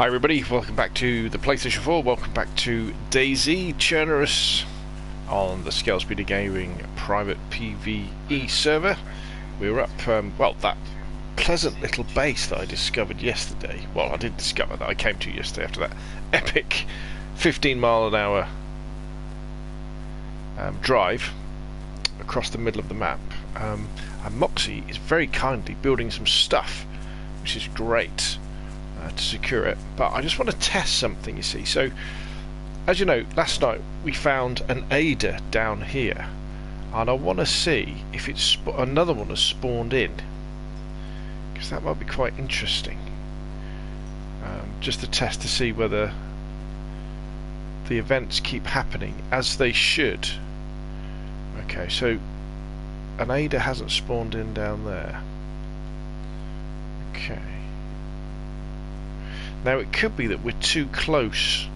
Hi everybody, welcome back to the PlayStation 4, welcome back to DayZ, Churnerous on the Scalespeeder Gaming private PvE server. We were up, well, that pleasant little base that I discovered yesterday. Well, I did discover that, I came to yesterday after that epic 15 mile an hour drive across the middle of the map. And Moxie is very kindly building some stuff, which is great. To secure it, but I just want to test something, you see. So as you know, last night we found an Ada down here, and I want to see if it's another one has spawned in, because that might be quite interesting, just to test to see whether the events keep happening as they should. Okay, so an Ada hasn't spawned in down there. Okay. Now it could be that we're too close.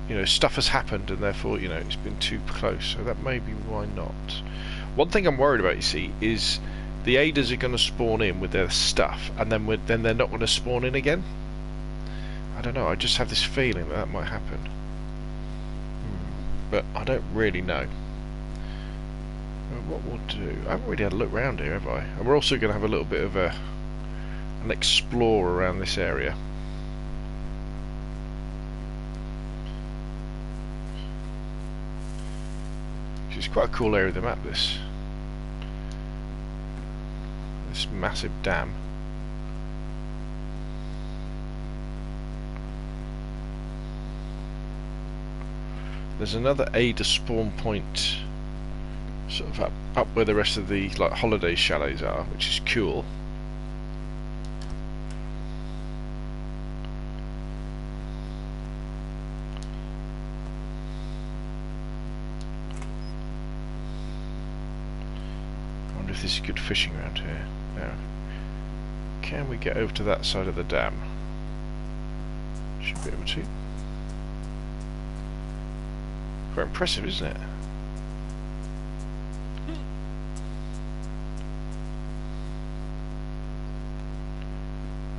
You know, stuff has happened and therefore, you know, it's been too close. So that may be why not. One thing I'm worried about, you see, is the Adas are going to spawn in with their stuff and then they're not going to spawn in again. I don't know, I just have this feeling that might happen. But I don't really know. What we'll do, I haven't really had a look around here, have I? And we're also going to have a little bit of an explore around this area. It's quite a cool area of the map, this massive dam. There's another Ada spawn point sort of up where the rest of the like holiday chalets are, which is cool. If this is good fishing around here. Now, can we get over to that side of the dam? Should be able to. Quite impressive, isn't it?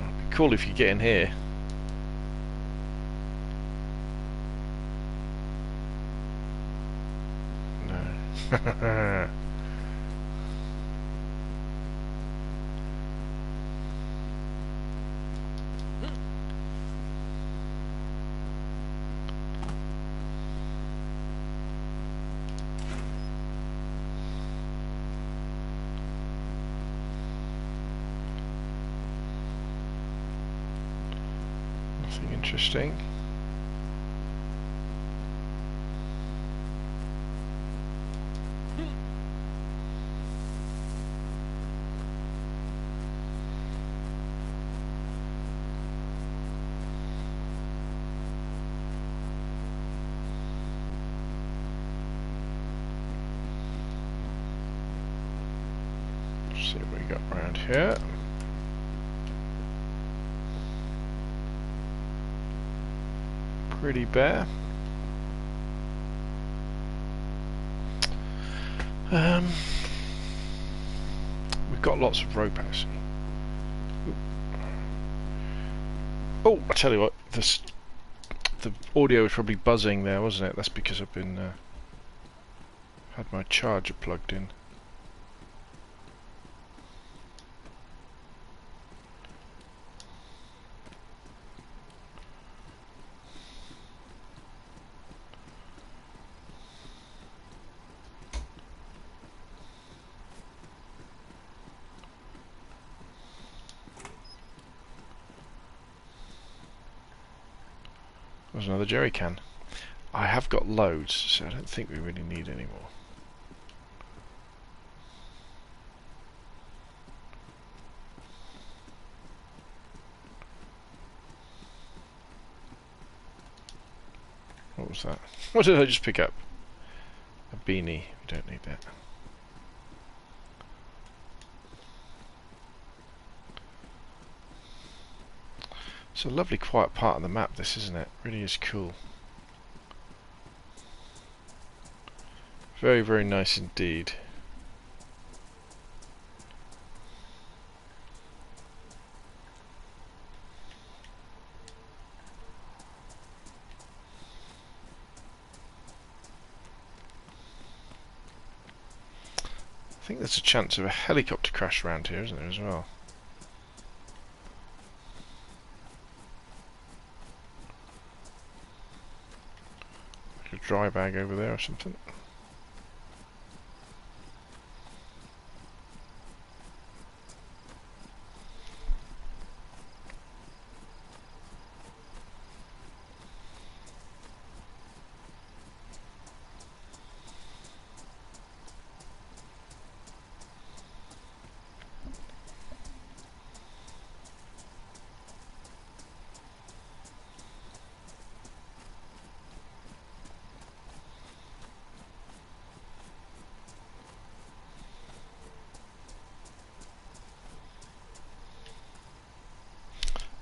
It'd be cool if you get in here. No. Interesting. Let's see what we got around here. Pretty bare. We've got lots of rope actually. Oh, I tell you what, the audio was probably buzzing there, wasn't it? That's because I've been had my charger plugged in. There's another jerry can. I have got loads, so I don't think we really need any more. What was that? What did I just pick up? A beanie. We don't need that. It's a lovely quiet part of the map, this, isn't it? Really is cool. Very, very nice indeed. I think there's a chance of a helicopter crash around here, isn't there, as well? Like a dry bag over there or something.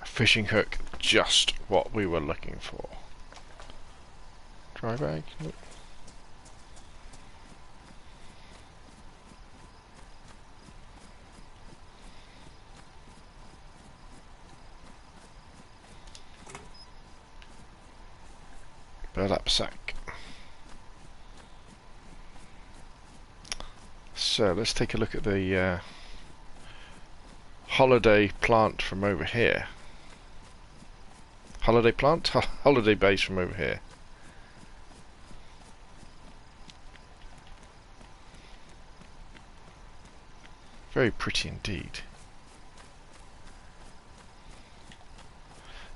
Fishing hook, just what we were looking for. Dry bag? Nope. Burlap sack. So let's take a look at the holiday plant from over here. Holiday plant? Holiday base from over here. Very pretty indeed.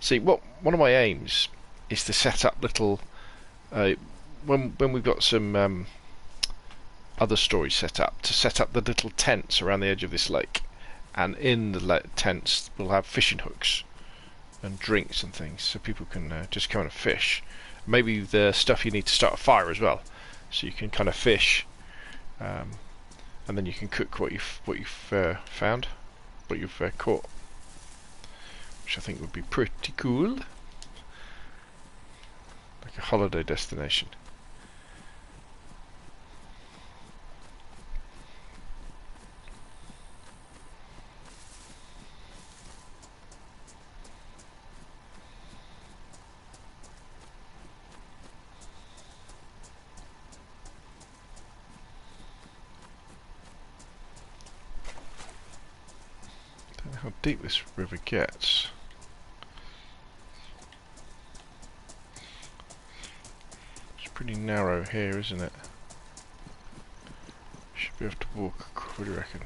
See, one of my aims is to set up little when we've got some other storage set up, to set up the little tents around the edge of this lake, and in the tents we'll have fishing hooks and drinks and things, so people can just come and fish. Maybe the stuff you need to start a fire as well, so you can kind of fish, and then you can cook what you've found, what you've caught, which I think would be pretty cool, like a holiday destination. How deep this river gets. It's pretty narrow here, isn't it? Should be able to walk. What do you reckon?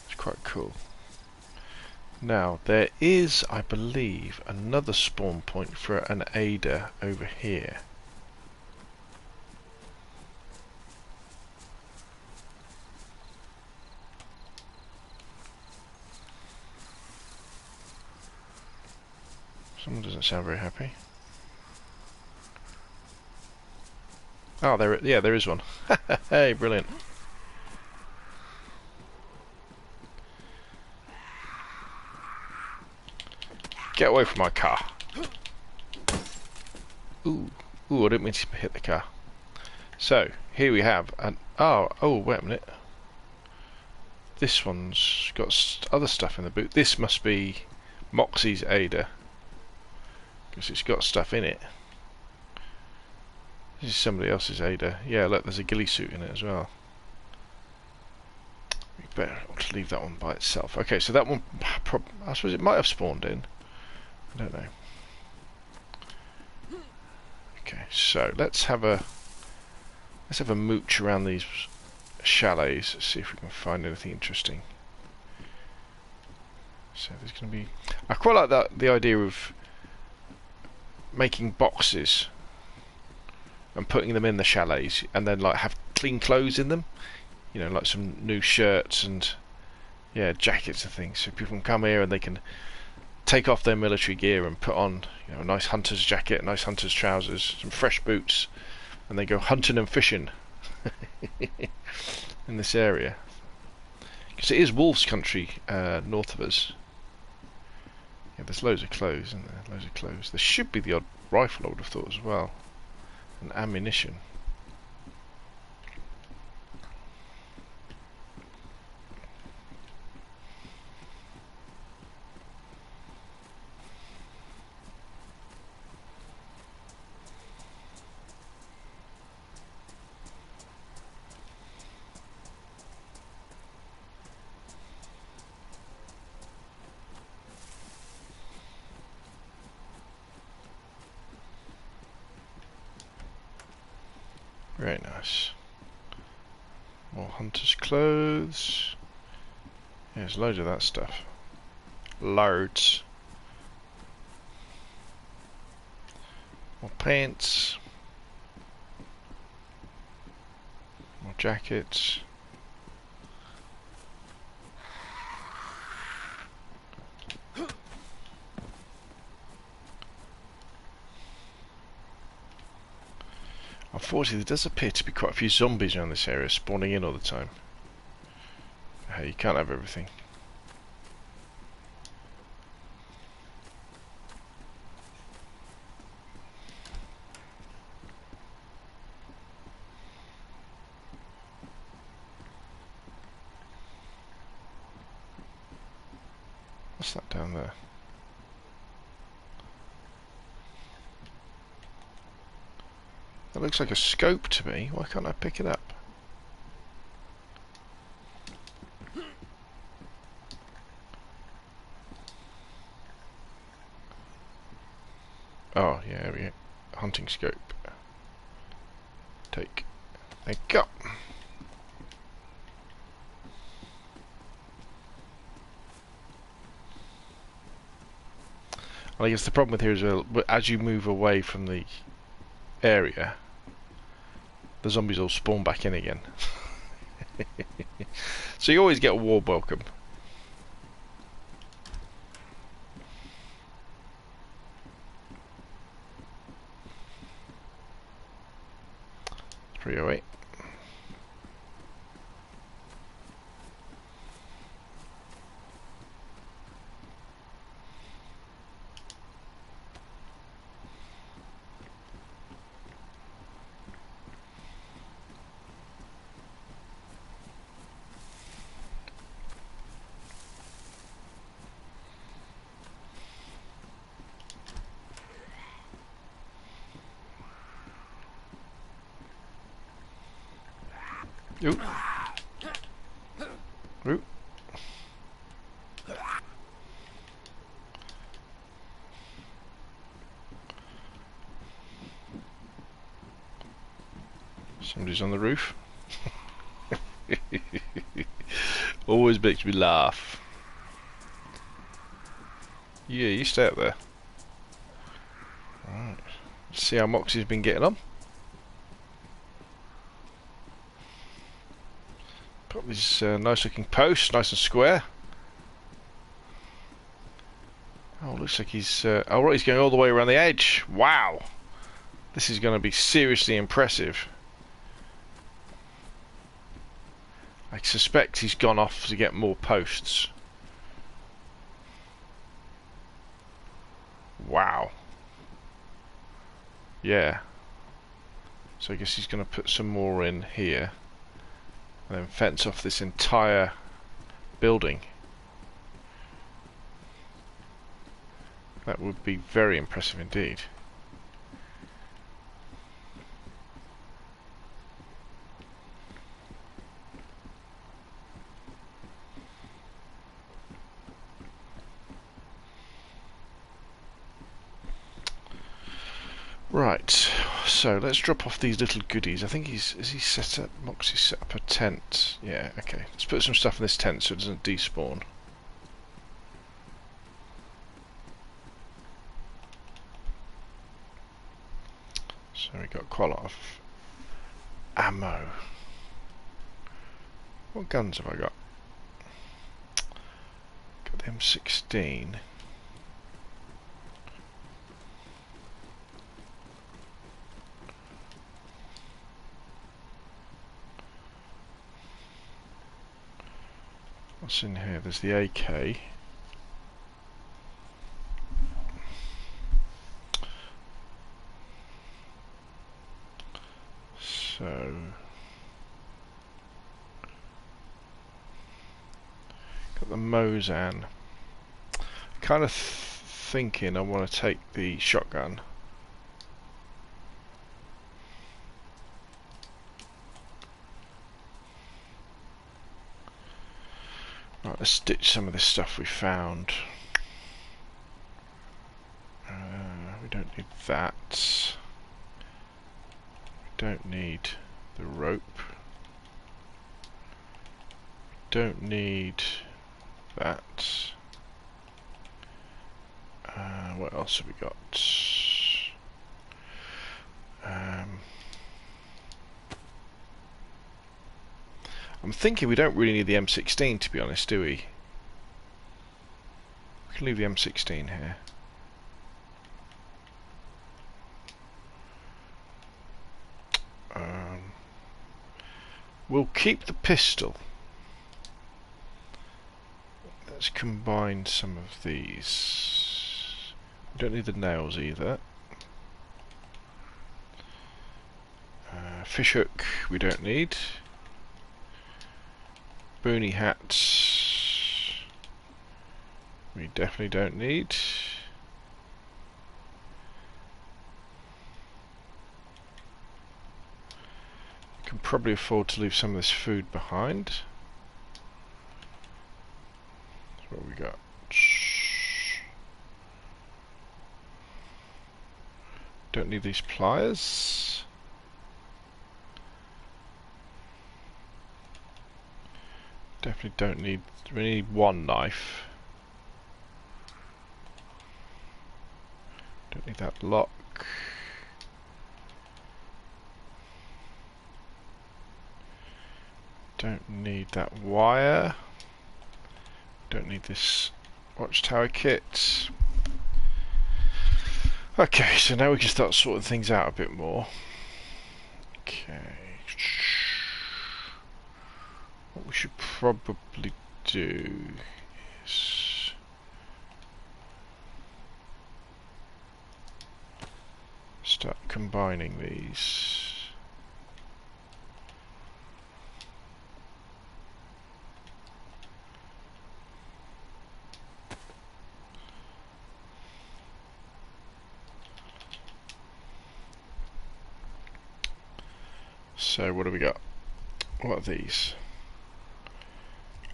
It's quite cool. Now there is, I believe, another spawn point for an Ada over here. Someone doesn't sound very happy. Oh, there is one. Hey, brilliant. Get away from my car. Ooh, I didn't mean to hit the car. So, here we have an... Oh, wait a minute. This one's got other stuff in the boot. This must be Moxie's Ada, because it's got stuff in it. This is somebody else's Ada. Yeah, look, there's a ghillie suit in it as well. We better not leave that one by itself. Okay, so that one, I suppose it might have spawned in. I don't know. Okay, so let's have a mooch around these chalets. See if we can find anything interesting. So there's going to be... I quite like the idea of making boxes and putting them in the chalets, and then like have clean clothes in them. You know, like some new shirts and jackets and things, so people can come here and they can take off their military gear and put on, you know, a nice hunter's jacket, nice hunter's trousers, some fresh boots, and they go hunting and fishing in this area. Because it is wolves country north of us. Yeah, there's loads of clothes, isn't there? Loads of clothes. There should be the odd rifle, I would have thought, as well. And ammunition. Very nice. More hunter's clothes. Yeah, there's loads of that stuff. Loads. More pants. More jackets. Unfortunately, there does appear to be quite a few zombies around this area, spawning in all the time. Hey, you can't have everything. What's that down there? That looks like a scope to me. Why can't I pick it up? Oh, yeah, there we go. Hunting scope. Take. There you go. I guess the problem with here is, as you move away from the area, the zombies all spawn back in again. So you always get a warm welcome. It's 308. Oop. Oop. Somebody's on the roof. Always makes me laugh. Yeah, you stay up there. Right. Let's see how Moxie's been getting on. Got these nice looking posts, nice and square. Oh, looks like he's... oh, right, he's going all the way around the edge. Wow! This is going to be seriously impressive. I suspect he's gone off to get more posts. Wow. Yeah. So I guess he's going to put some more in here. And then fence off this entire building. That would be very impressive indeed. Right, so let's drop off these little goodies. I think is he set up, Moxie set up a tent. Yeah, okay. Let's put some stuff in this tent so it doesn't despawn. So we got quite a lot of ammo. What guns have I got? Got the M16. What's in here? There's the AK. So got the Mosin. Kind of thinking I want to take the shotgun. Right, let's stitch some of this stuff we found. We don't need that. We don't need the rope. Don't need that. What else have we got? I'm thinking we don't really need the M16, to be honest, do we? We can leave the M16 here. We'll keep the pistol. Let's combine some of these. We don't need the nails either. Fishhook we don't need. Boonie hats we definitely don't need. We can probably afford to leave some of this food behind. That's what we got. Don't need these pliers. Definitely don't need. We need one knife. Don't need that lock. Don't need that wire. Don't need this watchtower kit. Okay, so now we can start sorting things out a bit more. Okay. What we should probably do is start combining these. So what do we got? What are these?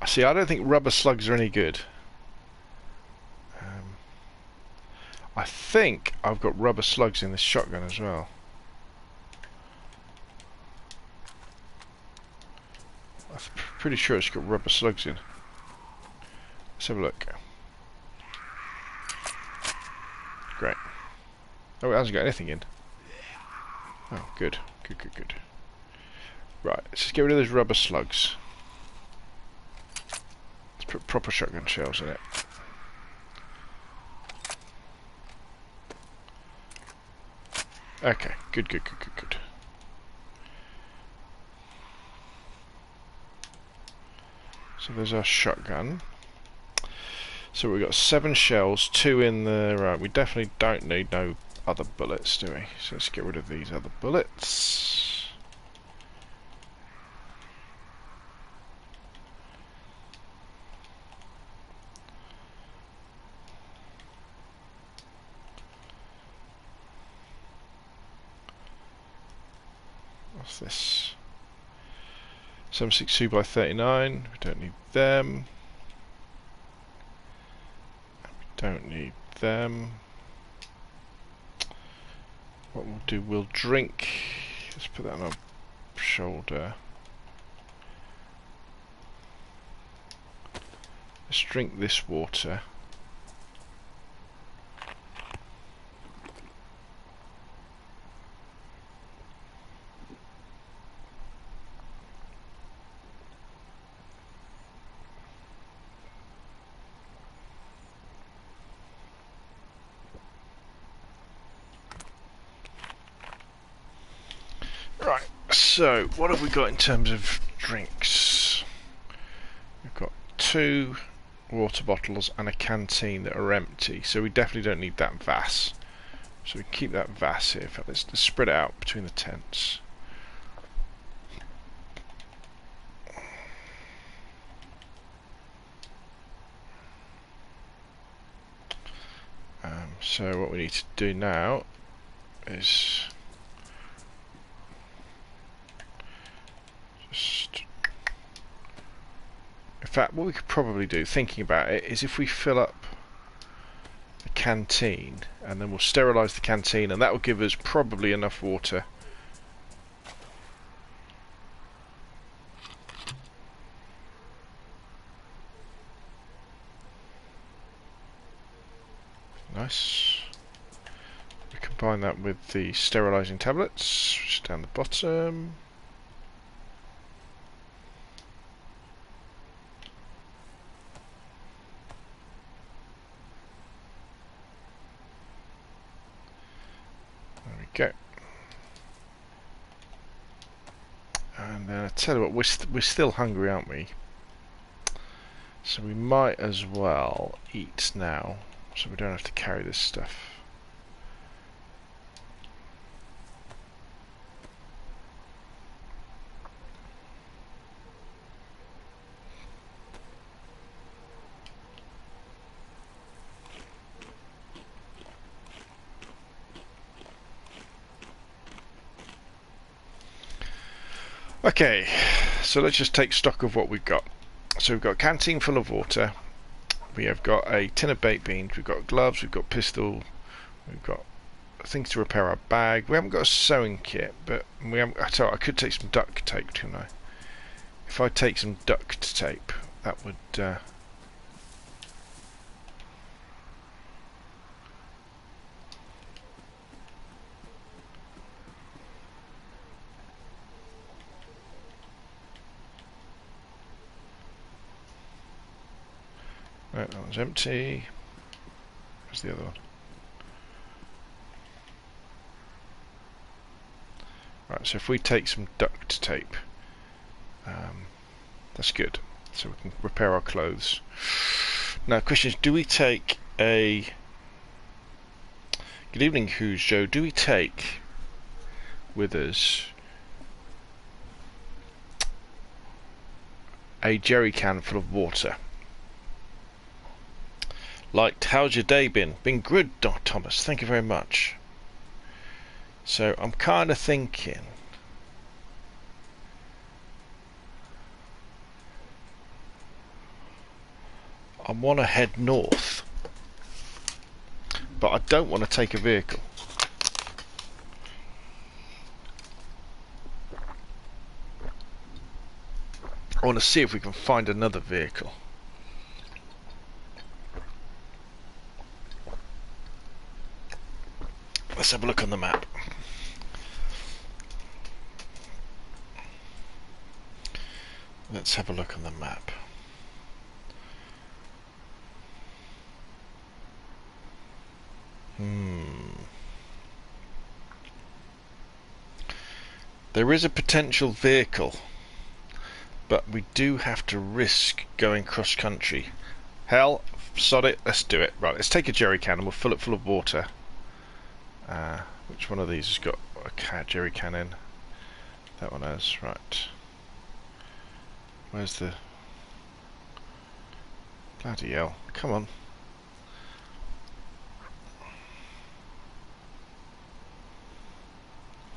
See, I don't think rubber slugs are any good. I think I've got rubber slugs in this shotgun as well. I'm pretty sure it's got rubber slugs in. Let's have a look. Great. Oh, it hasn't got anything in. Oh, good. Good, good, good. Right, let's just get rid of those rubber slugs. Let's put proper shotgun shells in it. Okay, good, good, good, good, good. So there's our shotgun. So we've got 7 shells, 2 in the... Right, we definitely don't need no other bullets, do we? So let's get rid of these other bullets. What's this? 762 by 39. We don't need them. We don't need them. What we'll do, we'll drink. Let's put that on our shoulder. Let's drink this water. Right, so what have we got in terms of drinks? We've got 2 water bottles and a canteen that are empty, so we definitely don't need that vase. So we keep that vase here. Let's spread it out between the tents. So what we need to do now is in fact, what we could probably do, thinking about it, is if we fill up the canteen and then we'll sterilise the canteen, and that will give us probably enough water nice. We combine that with the sterilising tablets, which is down the bottom. There we go. And I tell you what, we're still hungry, aren't we? So we might as well eat now, so we don't have to carry this stuff. Okay, so let's just take stock of what we've got. So we've got a canteen full of water, we have got a tin of baked beans, we've got gloves, we've got pistol, we've got things to repair our bag. We haven't got a sewing kit, but we haven't. I could take some duct tape, couldn't I? If I take some duct tape, that would. Right, that one's empty. Where's the other one? Right, so if we take some duct tape, that's good. So we can repair our clothes. Now, question is, do we take a... Good evening, Who's Joe? Do we take with us a jerry can full of water? Liked, how's your day been? Been good, Thomas, thank you very much. So I'm kind of thinking I want to head north, but I don't want to take a vehicle. I want to see if we can find another vehicle. Let's have a look on the map. Let's have a look on the map. There is a potential vehicle, but we do have to risk going cross country. Hell, sod it, let's do it. Right, let's take a jerry can and we'll fill it full of water. Which one of these has got a jerry can in? That one has, right. Where's the... Bloody hell, come on.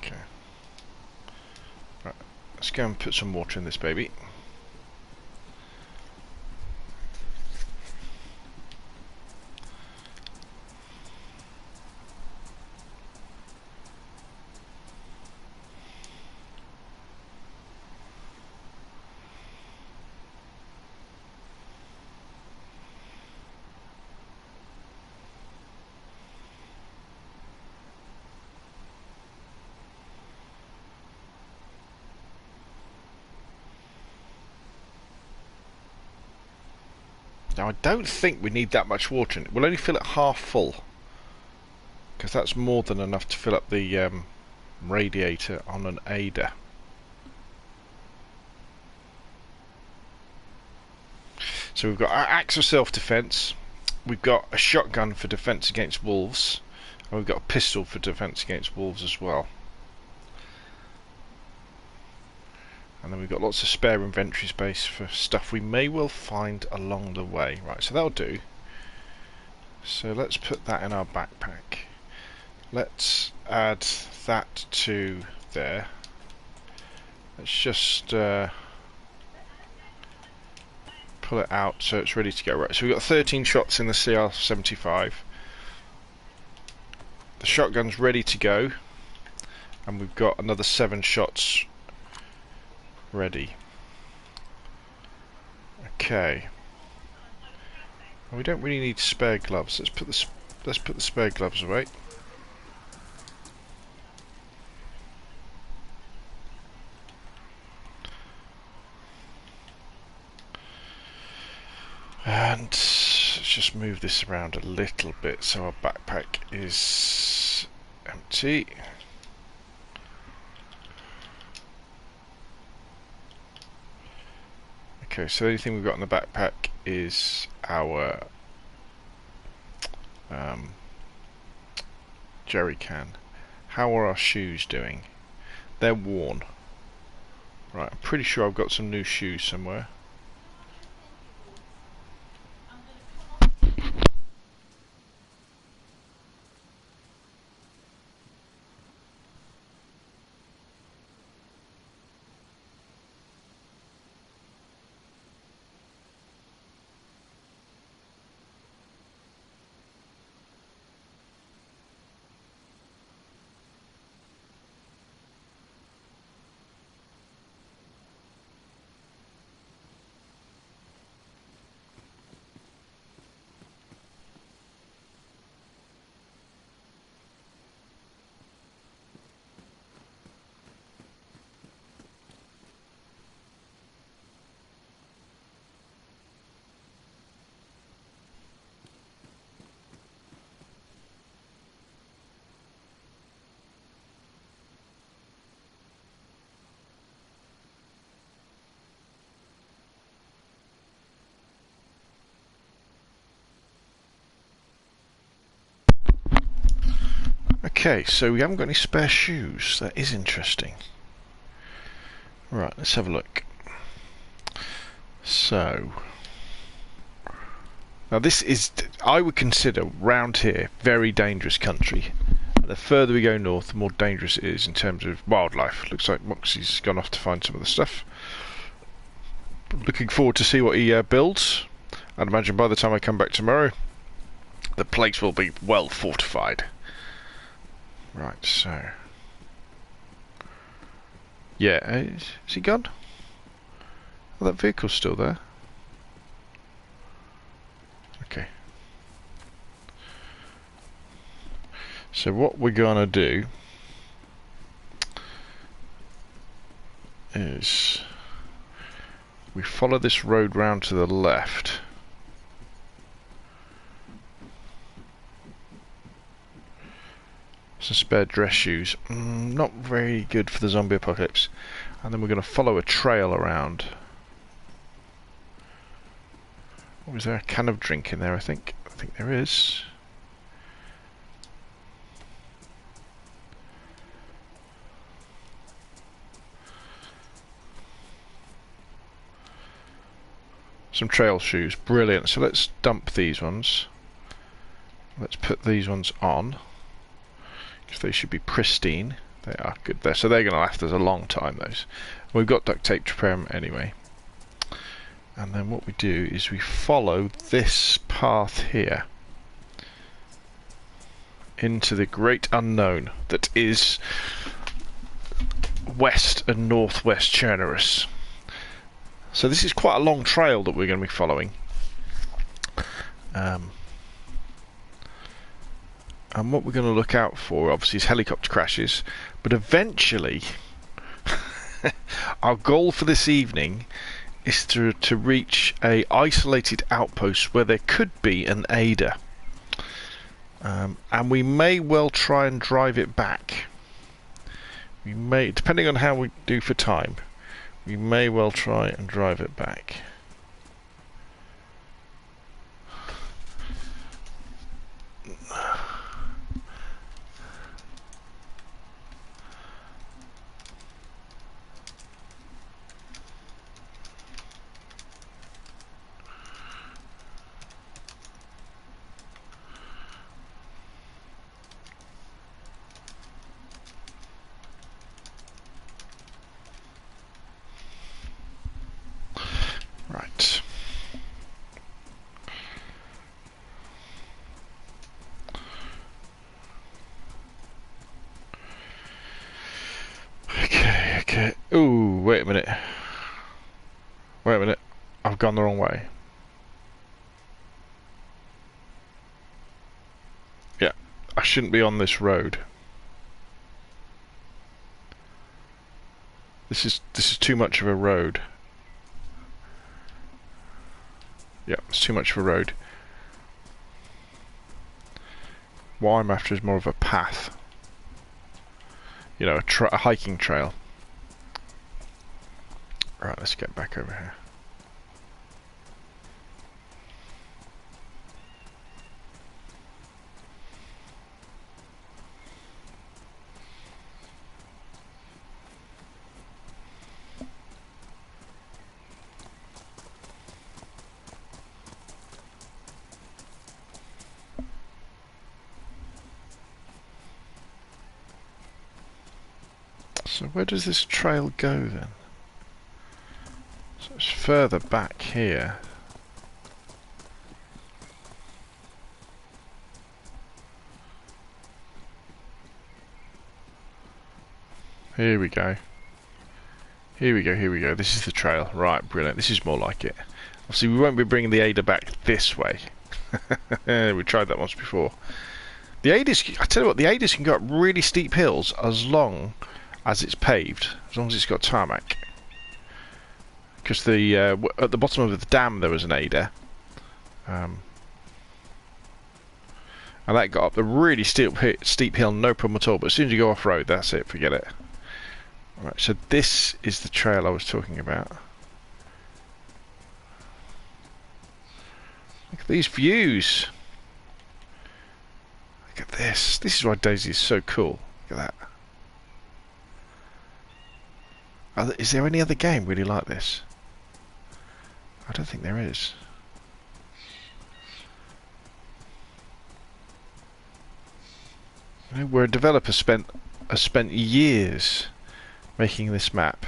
Okay. Right, let's go and put some water in this baby. Now I don't think we need that much water in it. We'll only fill it half full, because that's more than enough to fill up the radiator on an Ada. So we've got our axe of self-defense, we've got a shotgun for defense against wolves, and we've got a pistol for defense against wolves as well. And then we've got lots of spare inventory space for stuff we may well find along the way. Right, so that'll do. So let's put that in our backpack. Let's add that to there. Let's just pull it out so it's ready to go. Right, so we've got 13 shots in the CR75. The shotgun's ready to go. And we've got another 7 shots ready. Okay. We don't really need spare gloves. Let's put let's put the spare gloves away. And let's just move this around a little bit so our backpack is empty. Okay, so the only thing we've got in the backpack is our jerry can. How are our shoes doing? They're worn. Right, I'm pretty sure I've got some new shoes somewhere. Okay, so we haven't got any spare shoes. That is interesting. Right, let's have a look. So, now this is, I would consider, round here, very dangerous country. The further we go north, the more dangerous it is in terms of wildlife. Looks like Moxie's gone off to find some of the stuff. Looking forward to see what he builds. I'd imagine by the time I come back tomorrow, the place will be well fortified. Right, so... yeah, is he gone? Oh, that vehicle's still there. Okay. So what we're gonna do is we follow this road round to the left. Some spare dress shoes, not very good for the zombie apocalypse. And then we're going to follow a trail around. Oh, is there a can of drink in there? I think there is. Some trail shoes, brilliant. So let's dump these ones. Let's put these ones on. Because they should be pristine. They are good there. So they're going to last us a long time, those. We've got duct tape to prepare them anyway. And then what we do is we follow this path here into the great unknown that is west and northwest Chernerus. So this is quite a long trail that we're going to be following. And what we're going to look out for, obviously, is helicopter crashes. But eventually, our goal for this evening is to reach a isolated outpost where there could be an ADA. And we may well try and drive it back. We may, depending on how we do for time, we may well try and drive it back. Right. Okay. Ooh, wait a minute. I've gone the wrong way. shouldn't be on this road. This is too much of a road. Yeah, it's too much of a road. What I'm after is more of a path. You know, a hiking trail. Right, let's get back over here. So where does this trail go then? So it's further back here. Here we go. Here we go, here we go. This is the trail. Right, brilliant. This is more like it. Obviously we won't be bringing the Ada back this way. We tried that once before. The Adas, I tell you what, the Adas can go up really steep hills as long as it's paved, as long as it's got tarmac. Because the at the bottom of the dam there was an Ada, and that got up the really steep hill, no problem at all. But as soon as you go off road, that's it, forget it. Right, so this is the trail I was talking about. Look at these views. Look at this. This is why DayZ is so cool. Look at that. Is there any other game really like this? I don't think there is. You know, where a developer has spent years making this map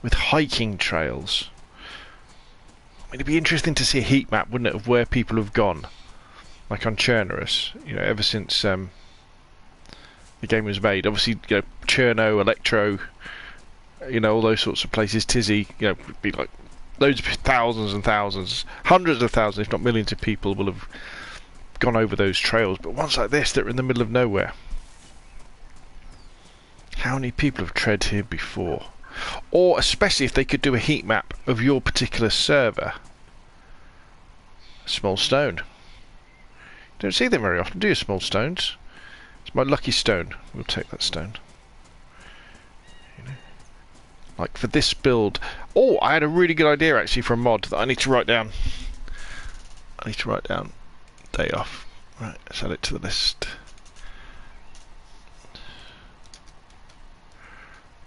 with hiking trails. I mean, it'd be interesting to see a heat map, wouldn't it, of where people have gone, like on Chernerus. You know, ever since the game was made. Obviously, you know, Cherno, Electro. You know, all those sorts of places, Tizzy, you know, would be like loads of thousands and thousands, hundreds of thousands, if not millions of people will have gone over those trails. But ones like this that are in the middle of nowhere. How many people have tread here before? Or especially if they could do a heat map of your particular server. A small stone. You don't see them very often, do you, small stones? It's my lucky stone. We'll take that stone. Like for this build. Oh, I had a really good idea actually for a mod that I need to write down. I need to write down. Day off. Right, let's add it to the list.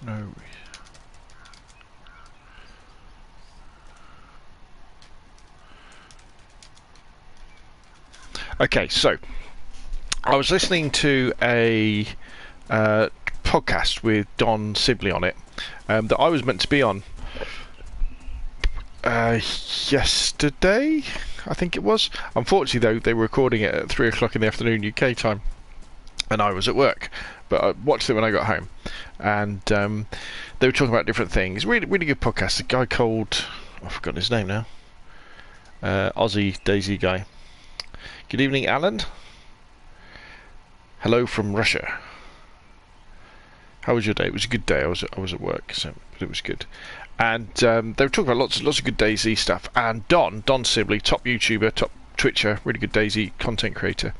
No. Okay, so I was listening to a podcast with Don Sibley on it. That I was meant to be on yesterday, I think it was. Unfortunately, though, they were recording it at 3 o'clock in the afternoon UK time, and I was at work. But I watched it when I got home, and they were talking about different things. Really, really good podcast. A guy called, I've forgotten his name now. Aussie DayZ guy. Good evening, Alan. Hello from Russia. How was your day? It was a good day. I was at work, so but it was good. And they were talking about lots of good DayZ stuff. And Don Sibley, top YouTuber, top Twitcher, really good DayZ content creator,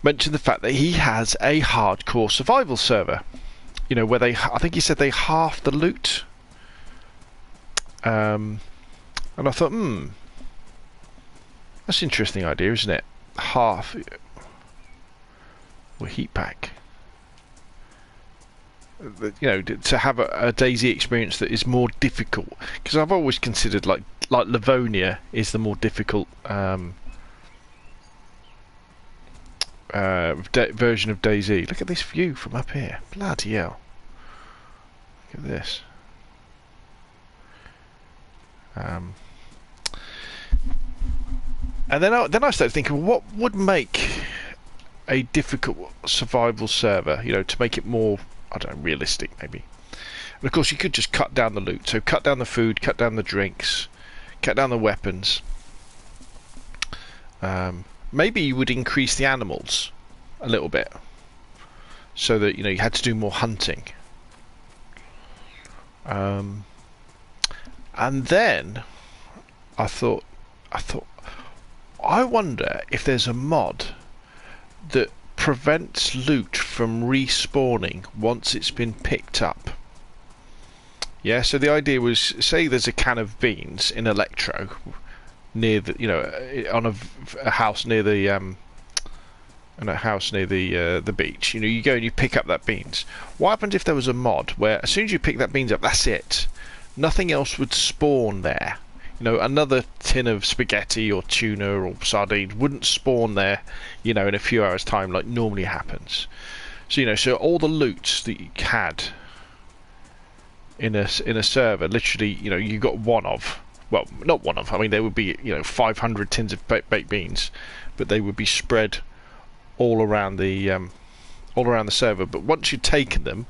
mentioned the fact that he has a hardcore survival server. You know, where I think he said they half the loot. And I thought, that's an interesting idea, isn't it? Half. Or heat pack. You know, to have a DayZ experience that is more difficult, because I've always considered like Livonia is the more difficult version of DayZ. Look at this view from up here, bloody hell! Look at this. And then I started thinking, what would make a difficult survival server? You know, to make it more, I don't know, realistic maybe. And of course you could just cut down the loot, so cut down the food, cut down the drinks, cut down the weapons. Maybe you would increase the animals. a little bit, so that you had to do more hunting. And then I thought, I wonder if there's a mod that prevents loot from respawning once it's been picked up. Yeah, so the idea was, say there's a can of beans in Electro near the, on a house near the the beach. You go and you pick up that beans. What happens if there was a mod where as soon as you pick that beans up, that's it, nothing else would spawn there? Another tin of spaghetti or tuna or sardines wouldn't spawn there, in a few hours' time like normally happens. So, so all the loot that you had in a server, literally, you got one of, well, not one of, I mean, there would be, 500 tins of baked beans, but they would be spread all around the server. But once you've taken them,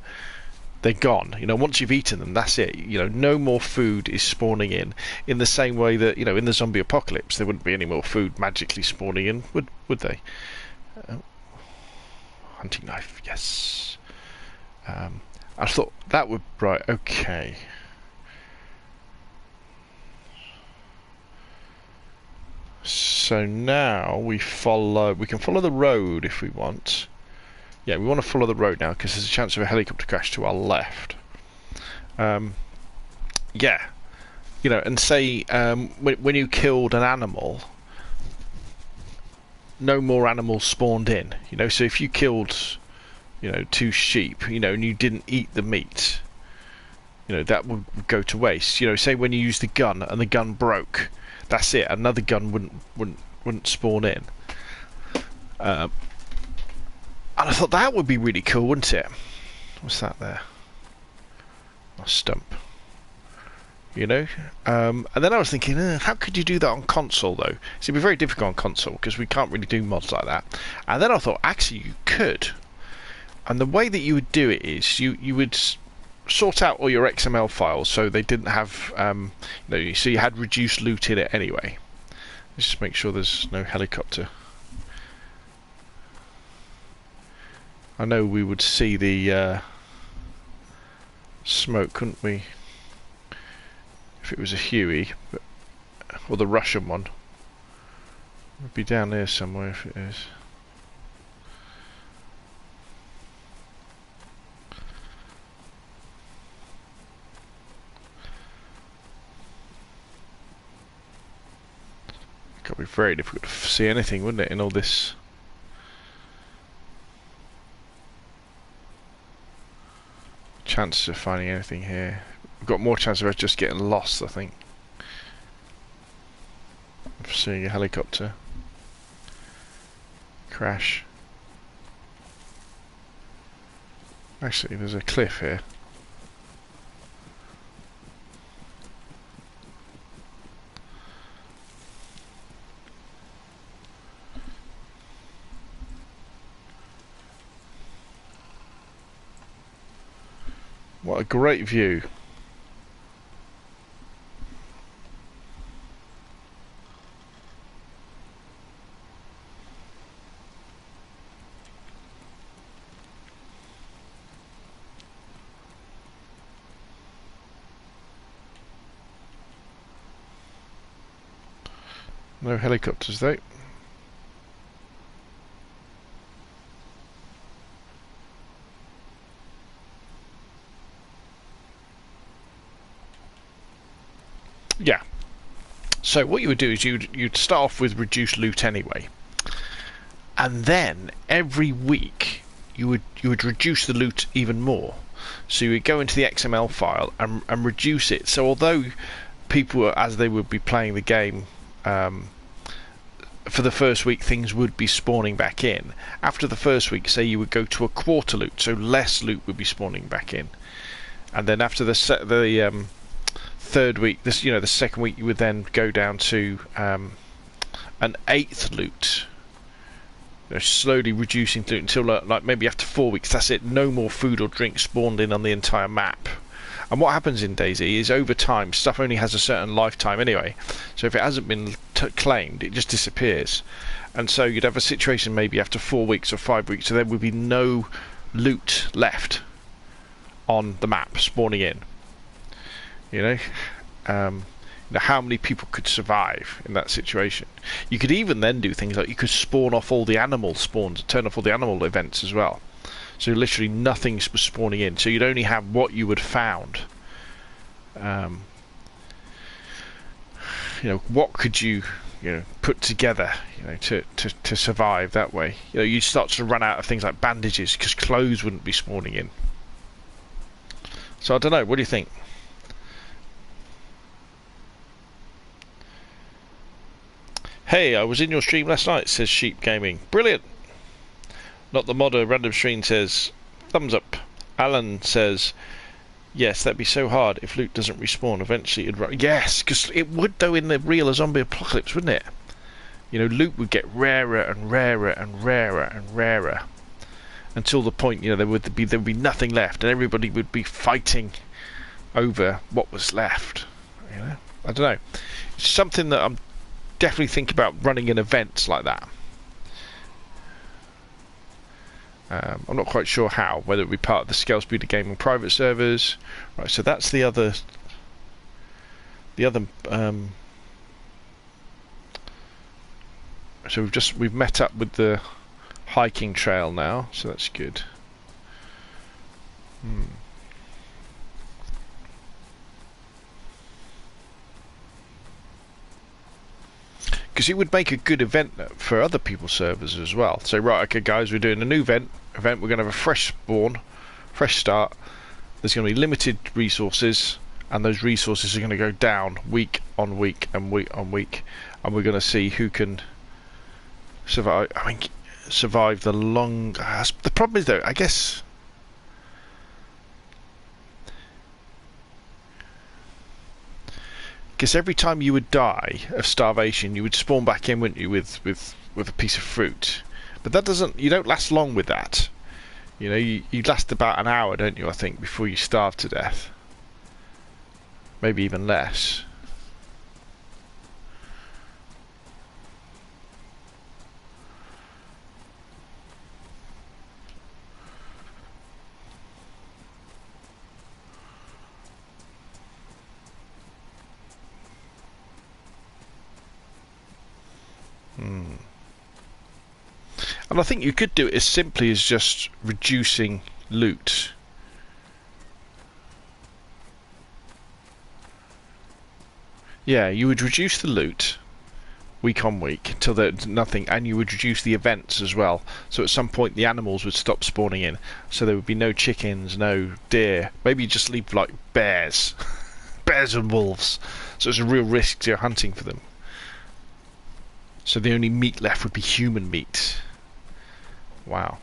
they're gone. Once you've eaten them, that's it. No more food is spawning in the same way that, in the zombie apocalypse, there wouldn't be any more food magically spawning in, would they? Hunting knife, yes. I thought that would, right, okay. So now we can follow the road if we want. Yeah, we want to follow the road now because there's a chance of a helicopter crash to our left. Yeah, and say when you killed an animal, no more animals spawned in. So if you killed, 2 sheep, and you didn't eat the meat, that would go to waste. Say when you use the gun and the gun broke, that's it. Another gun wouldn't spawn in. And I thought that would be really cool, wouldn't it? What's that there? A stump. And then I was thinking, how could you do that on console, though? It'd be very difficult on console, because we can't really do mods like that. And then I thought, actually, you could. And the way that you would do it is, you would sort out all your XML files, so they didn't have, so you had reduced loot in it anyway. Let's just make sure there's no helicopter. I know we would see the smoke, couldn't we? If it was a Huey, or the Russian one. It would be down there somewhere if it is. It could be very difficult to see anything, wouldn't it, in all this? Chance of finding anything here. We've got more chance of us just getting lost, I think. Of seeing a helicopter crash. Actually, there's a cliff here. What a great view. No helicopters though. Yeah. So what you would do is you'd start off with reduced loot anyway, and then every week you would reduce the loot even more. So you would go into the XML file and reduce it. So although people, as they would be playing the game, for the first week things would be spawning back in. After the first week, say you would go to a quarter loot, so less loot would be spawning back in, and then after the third week, the second week, you would then go down to an eighth loot. Slowly reducing loot until like maybe after 4 weeks, that's it. No more food or drink spawned in on the entire map, And what happens in DayZ is over time, stuff only has a certain lifetime anyway. So if it hasn't been claimed, it just disappears. And so you'd have a situation maybe after 4 weeks or 5 weeks, so there would be no loot left on the map spawning in. You know, how many people could survive in that situation? You could even then do things like you could spawn off all the animal spawns, turn off all the animal events as well. So literally nothing's spawning in. So you'd only have what you would found. What could you put together, to survive that way? You'd start to run out of things like bandages because clothes wouldn't be spawning in. So I don't know. What do you think? Hey, I was in your stream last night, says Sheep Gaming. Brilliant. Not the modder. Random Stream says thumbs up. Alan says yes, that'd be so hard if loot doesn't respawn. Eventually it'd run. Yes, because it would though in the real zombie apocalypse, wouldn't it? Loot would get rarer and rarer and rarer and rarer until the point there would be nothing left, and everybody would be fighting over what was left. I don't know. It's something that I'm definitely thinking about running an event like that. I'm not quite sure how, whether it be part of the Scalespeeder gaming private servers. Right, so that's the other so we've met up with the hiking trail now, so that's good. Because it would make a good event for other people's servers as well. So right, okay guys, we're doing a new event. We're going to have a fresh spawn, fresh start. There's going to be limited resources, and those resources are going to go down week on week and week on week, and we're going to see who can survive. Survive the long. The problem is though, I guess. Because every time you would die of starvation, you would spawn back in, wouldn't you, with a piece of fruit? But that doesn't. You don't last long with that. You last about an hour, don't you? I think before you starve to death. Maybe even less. And I think you could do it as simply as just reducing loot. Yeah, you would reduce the loot week on week until there's nothing, and you would reduce the events as well. So at some point the animals would stop spawning in, so there would be no chickens, no deer. Maybe you just leave like bears, bears and wolves. So it's a real risk to your hunting for them. So the only meat left would be human meat. Wow.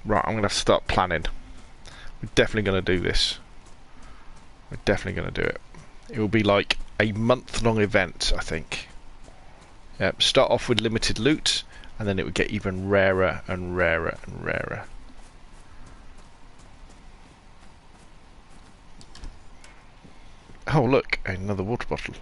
Right, I'm going to have to start planning. We're definitely going to do this. We're definitely going to do it. It will be like a month-long event, I think. Yep, start off with limited loot, and then it would get even rarer and rarer and rarer. Oh look, another water bottle.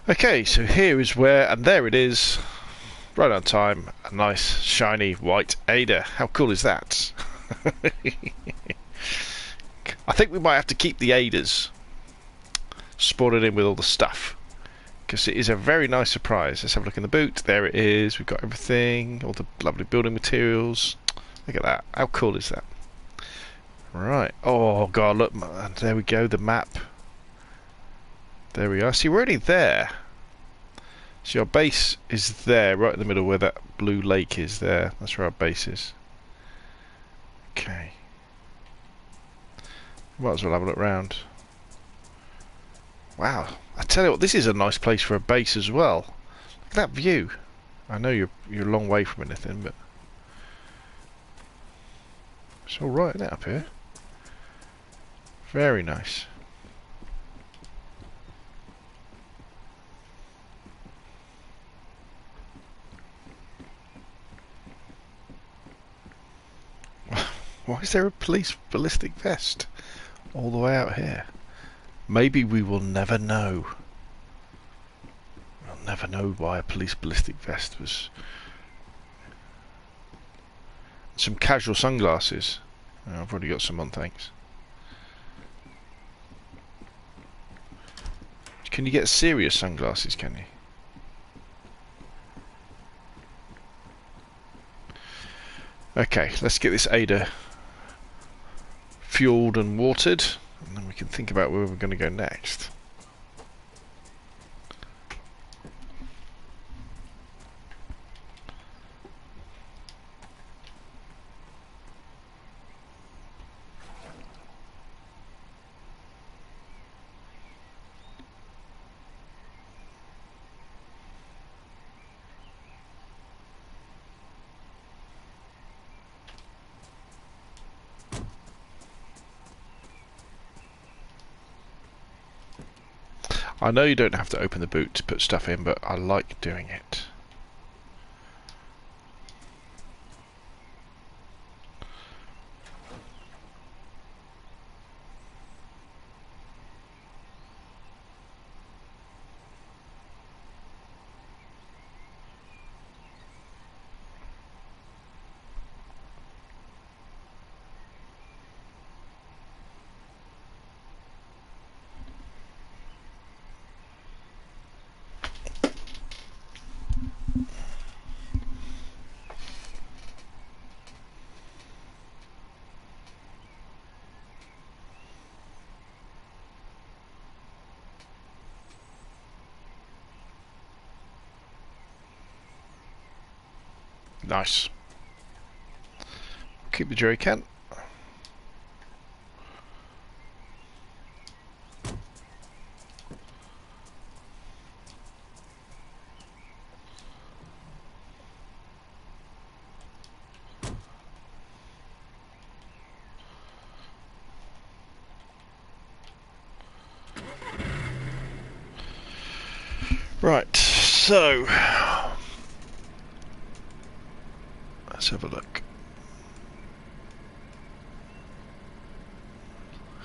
Okay, so here is where, and there it is, right on time, a nice shiny white Ada. How cool is that? I think we might have to keep the Adas spawning in with all the stuff, because it is a very nice surprise. Let's have a look in the boot. There it is. We've got everything, all the lovely building materials. Look at that. How cool is that? Right. Oh god, look, there we go, the map. There we are. See, we're already there. So our base is there, right in the middle where that blue lake is there. That's where our base is. Okay. Might as well have a look round. Wow, I tell you what, this is a nice place for a base as well. Look at that view. I know you're a long way from anything, but it's all right, isn't it, up here? Very nice. Why is there a police ballistic vest all the way out here? Maybe we will never know. We'll never know why a police ballistic vest was. Some casual sunglasses. Oh, I've already got some on, thanks. Can you get serious sunglasses, can you? Okay, let's get this Ada fueled and watered, and then we can think about where we're going to go next. I know you don't have to open the boot to put stuff in, but I like doing it. Nice. Keep the jerry can. Right, so let's have a look.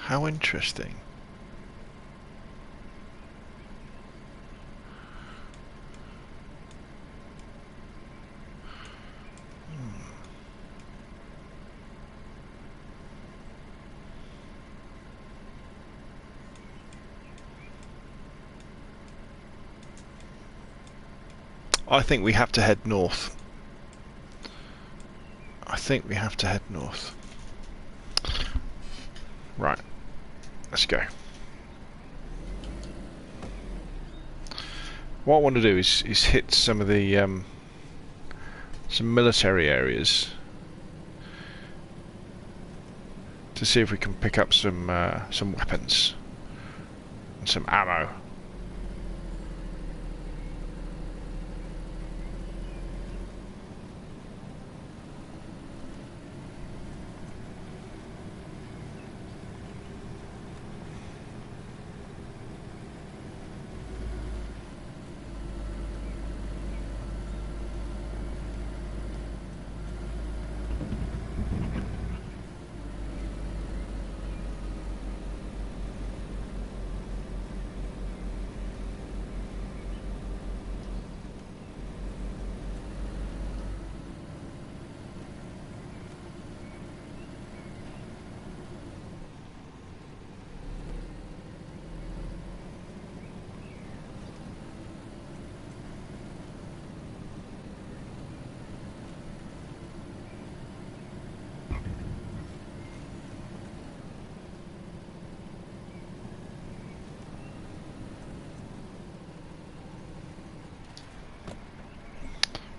How interesting. I think we have to head north. I think we have to head north. Right, let's go. What I want to do is hit some of the some military areas to see if we can pick up some weapons and some ammo.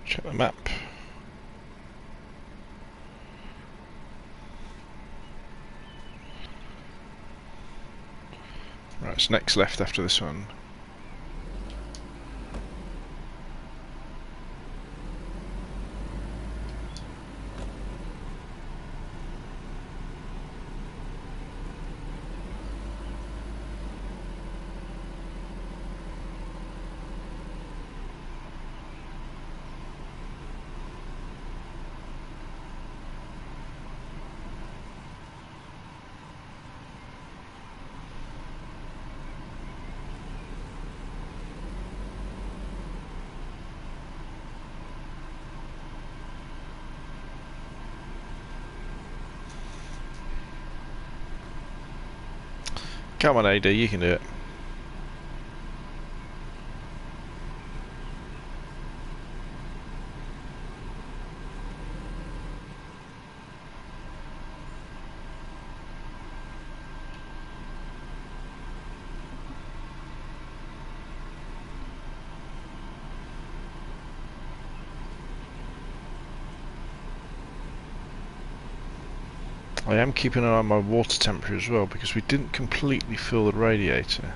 Check the map. Right, it's next left after this one. Come on, AD, you can do it. I am keeping an eye on my water temperature as well, because we didn't completely fill the radiator.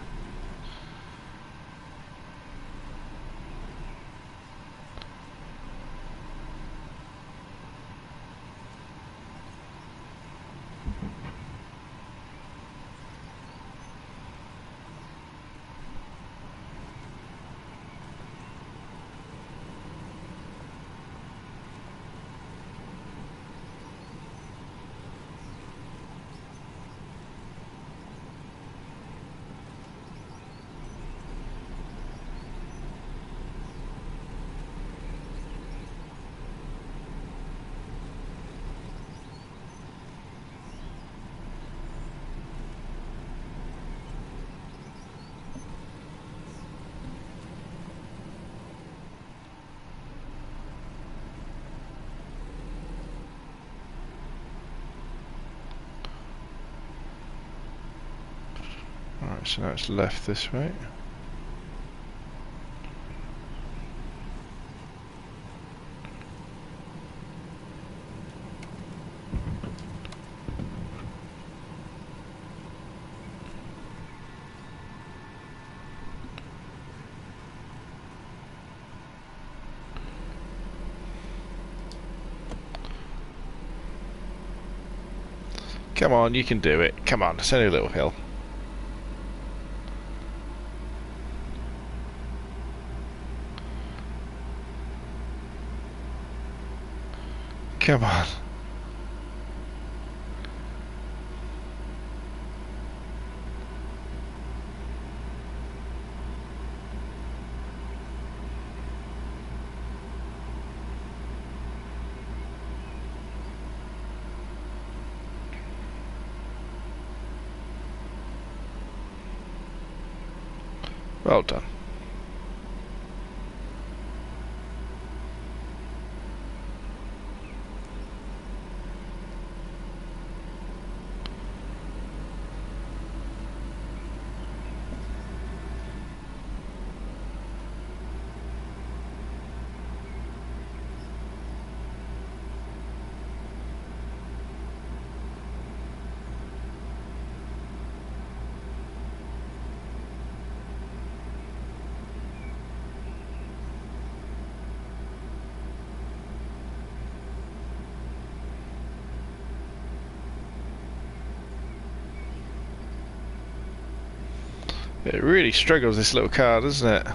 Alright, so now it's left this way. Come on, you can do it. Come on, it's only a little hill. Come on. Well done. It really struggles, this little car, doesn't it? I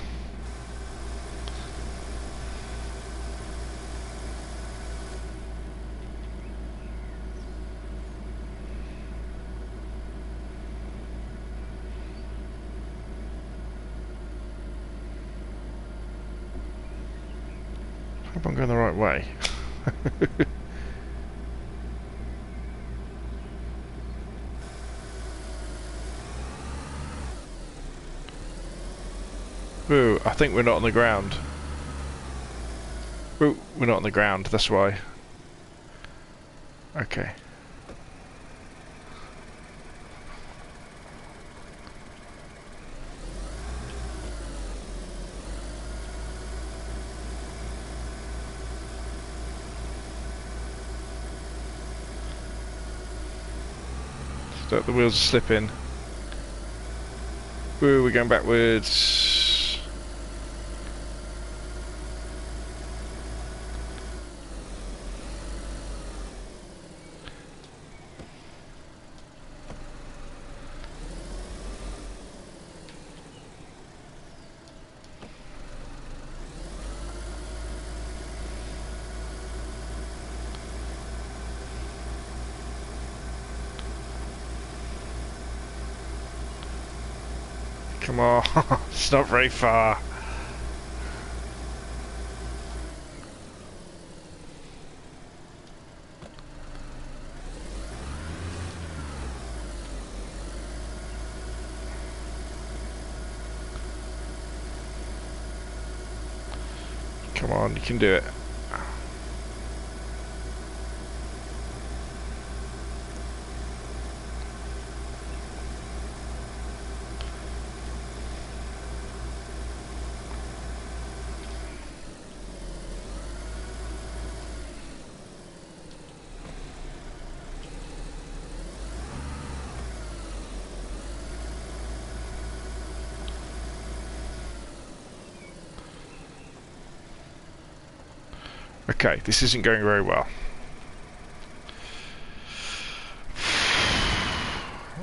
hope I'm going the right way. Ooh, I think we're not on the ground. Ooh, we're not on the ground, that's why. Okay. Start the wheels slipping. Ooh, we're going backwards. Come on, it's not very far. Come on, you can do it. Okay, this isn't going very well.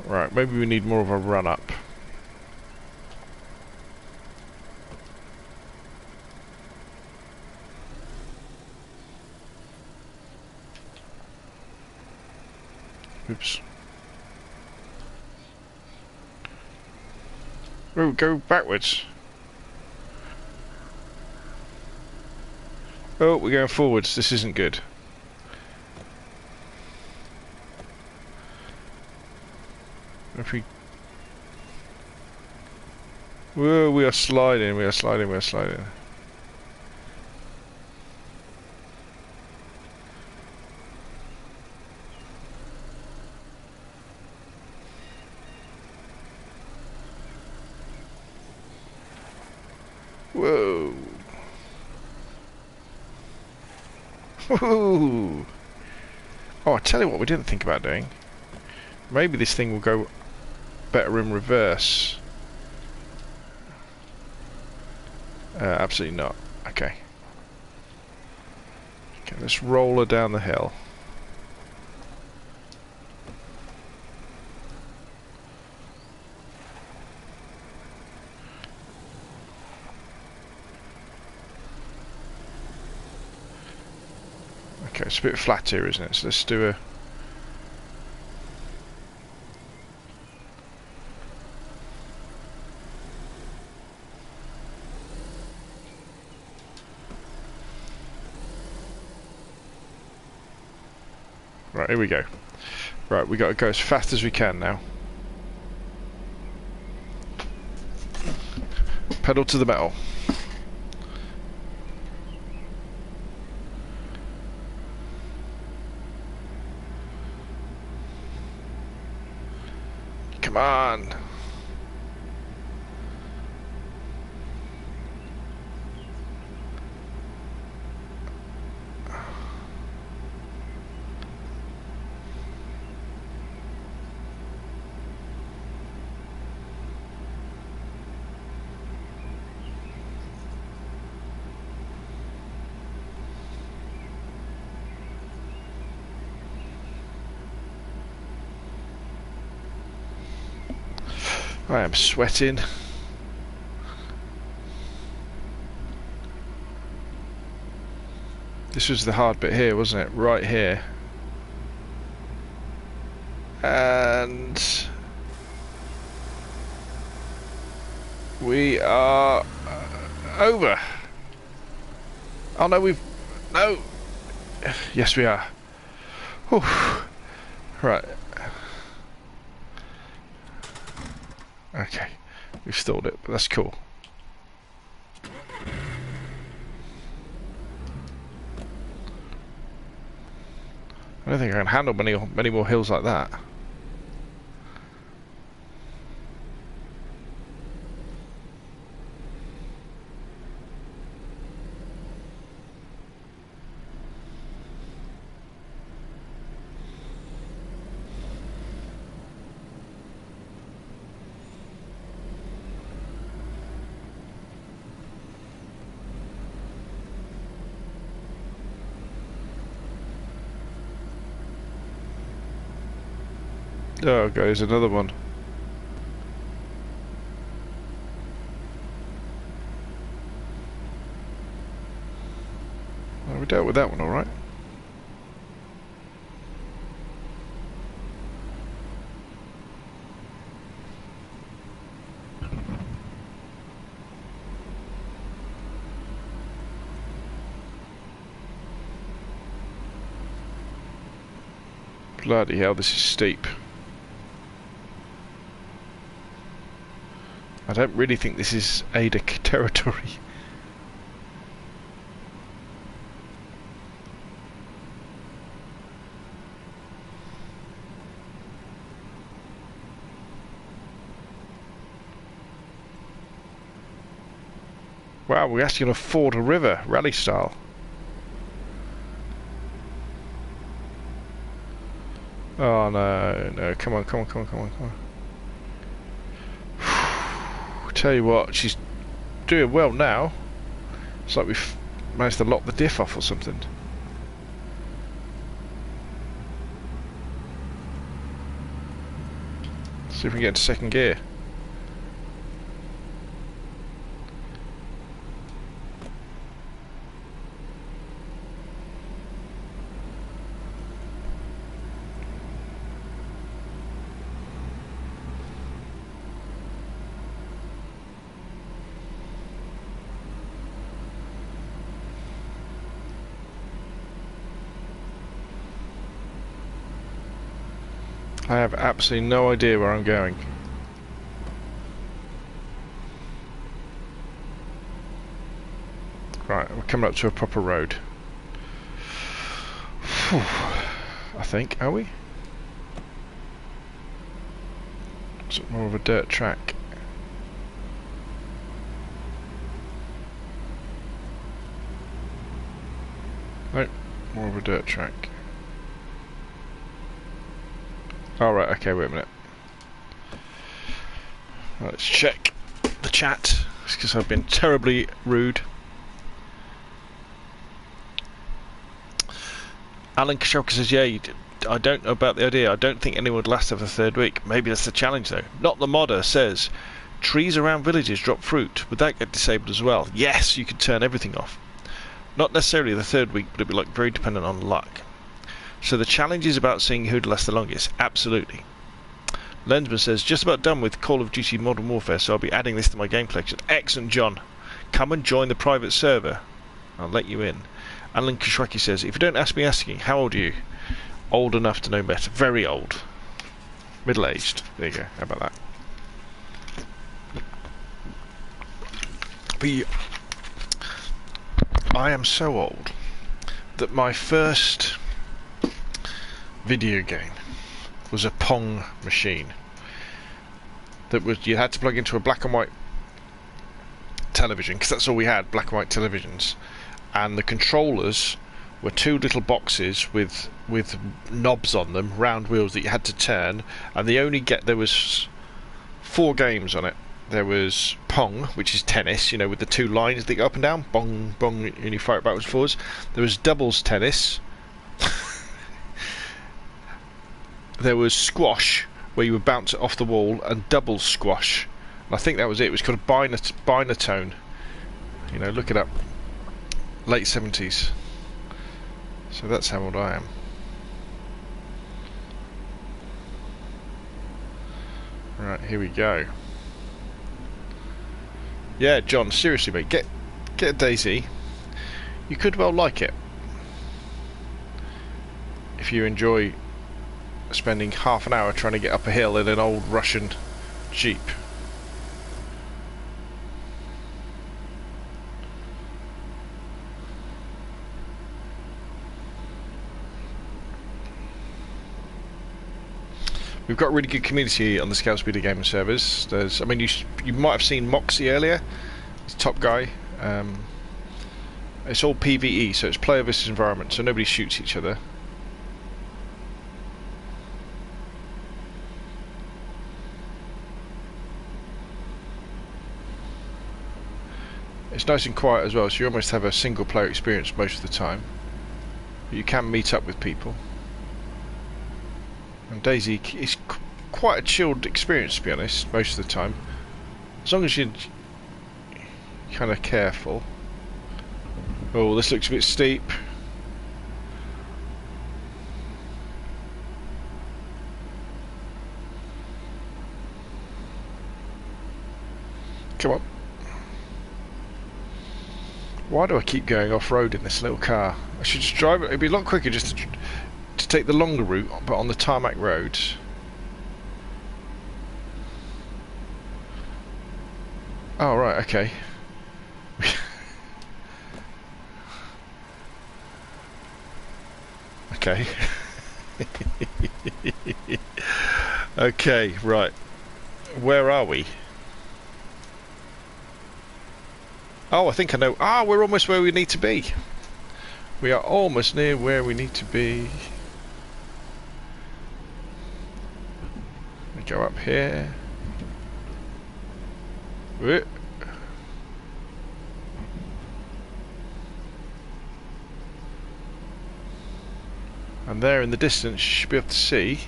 Right, maybe we need more of a run-up. Oops. Oh, go backwards. Oh, we're going forwards. This isn't good. If we... Whoa, we are sliding, we are sliding, we are sliding. Whoa. Woohoo! Oh, I tell you what we didn't think about doing. Maybe this thing will go better in reverse. Absolutely not. Okay. Okay, let's roll her down the hill. Okay, it's a bit flat here, isn't it? So let's do a... Right, here we go. Right, we got to go as fast as we can now. Pedal to the metal. Come on. I am sweating. This was the hard bit here, wasn't it? Right here. And we are over. Oh no, no. Yes, we are. Whew. Right. Okay, we've stalled it, but that's cool. I don't think I can handle many more hills like that. Oh, guys, another one. Well, we dealt with that one, all right. Bloody hell, this is steep. I don't really think this is ADA territory. Wow, we're actually going to ford a river, rally style. Oh no, no, come on, come on, come on, come on, come on. Tell you what, she's doing well now. It's like we've managed to lock the diff off or something. See if we can get into second gear. I have absolutely no idea where I'm going. Right, we're coming up to a proper road. Whew. I think, are we? Is it more of a dirt track? Nope, more of a dirt track. Alright, okay, wait a minute. Right, let's check the chat, because I've been terribly rude. Alan Kashoka says, yeah, I don't know about the idea. I don't think anyone would last over the third week. Maybe that's the challenge, though. Not the Modder says, trees around villages drop fruit. Would that get disabled as well? Yes, you could turn everything off. Not necessarily the third week, but it'd be like very dependent on luck. So the challenge is about seeing who'd last the longest. Absolutely. Lensman says, just about done with Call of Duty Modern Warfare, so I'll be adding this to my game collection. Excellent, John. Come and join the private server. I'll let you in. Alan Kishwaki says, if you don't ask me asking, how old are you? Old enough to know better. Very old. Middle-aged. There you go. How about that? But I am so old that my first video game was a Pong machine that was, you had to plug into a black and white television, because that's all we had, black and white televisions, and the controllers were two little boxes with knobs on them, round wheels that you had to turn, and there was 4 games on it. There was Pong, which is tennis, you know, with the 2 lines that go up and down, bong, bong, and you fire it backwards and forwards. There was doubles tennis. There was squash, where you would bounce it off the wall, and double squash. And I think that was it. It was called a binatone. You know, look it up. Late 70s. So that's how old I am. Right, here we go. Yeah, John, seriously, mate, get a DayZ. You could well like it if you enjoy spending half an hour trying to get up a hill in an old Russian Jeep. We've got a really good community on the Scalespeeder gaming servers. There's, I mean, you might have seen Moxie earlier. He's the top guy. It's all PvE, so it's player versus environment, so nobody shoots each other. It's nice and quiet as well, so you almost have a single player experience most of the time. But you can meet up with people. And DayZ is quite a chilled experience, to be honest, most of the time. As long as you're kind of careful. Oh, this looks a bit steep. Come on. Why do I keep going off-road in this little car? I should just drive it. It'd be a lot quicker just to take the longer route, but on the tarmac roads. Oh, right, okay. Okay. Okay, right. Where are we? Oh, I think I know. Ah, we're almost where we need to be. We are almost near where we need to be. We go up here. Whoop. And there in the distance, you should be able to see.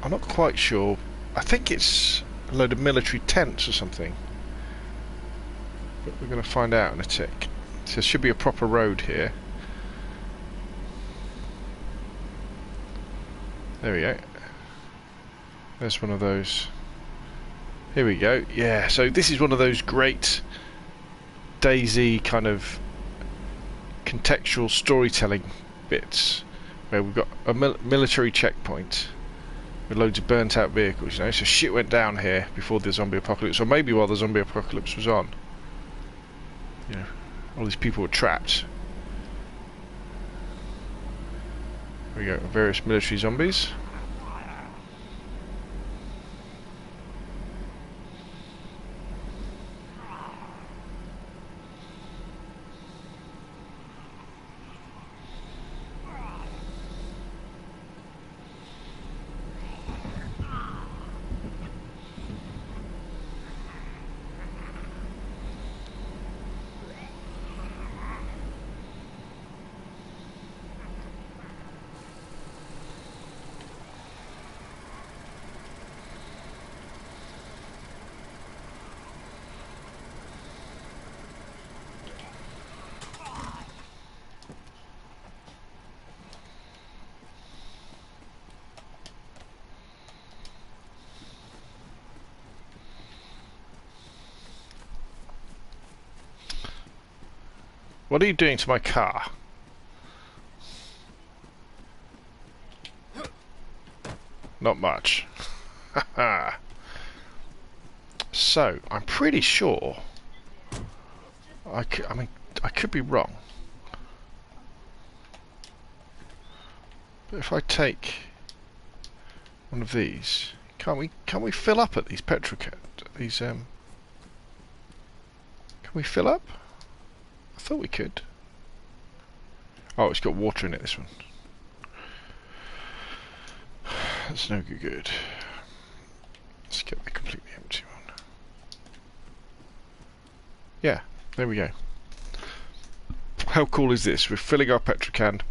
I'm not quite sure. I think it's a load of military tents or something. But we're going to find out in a tick. So there should be a proper road here. There we go. There's one of those. Here we go. Yeah, so this is one of those great DayZ kind of contextual storytelling bits where we've got a military checkpoint with loads of burnt out vehicles, you know, so shit went down here before the zombie apocalypse, or maybe while the zombie apocalypse was on. You know, all these people were trapped. Here we go, various military zombies. What are you doing to my car? Not much. So, I'm pretty sure I mean, I could be wrong. But if I take one of these, can't we fill up at these petrol these can we fill up? I thought we could. Oh, it's got water in it, this one. That's no good. Let's get the completely empty one. Yeah, there we go. How cool is this? We're filling our petrol can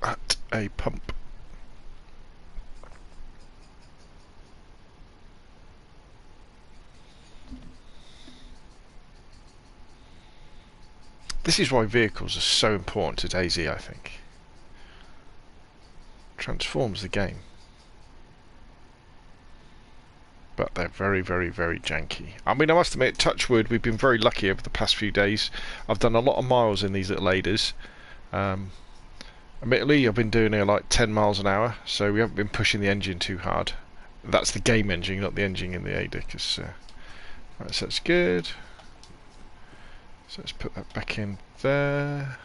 at a pump. This is why vehicles are so important to DayZ, I think. Transforms the game. But they're very, very, very janky. I mean, I must admit, touch wood, we've been very lucky over the past few days. I've done a lot of miles in these little Adas. Admittedly, I've been doing it like 10 miles an hour, so we haven't been pushing the engine too hard. That's the game engine, not the engine in the Ada, because right, so that's good. So let's put that back in there.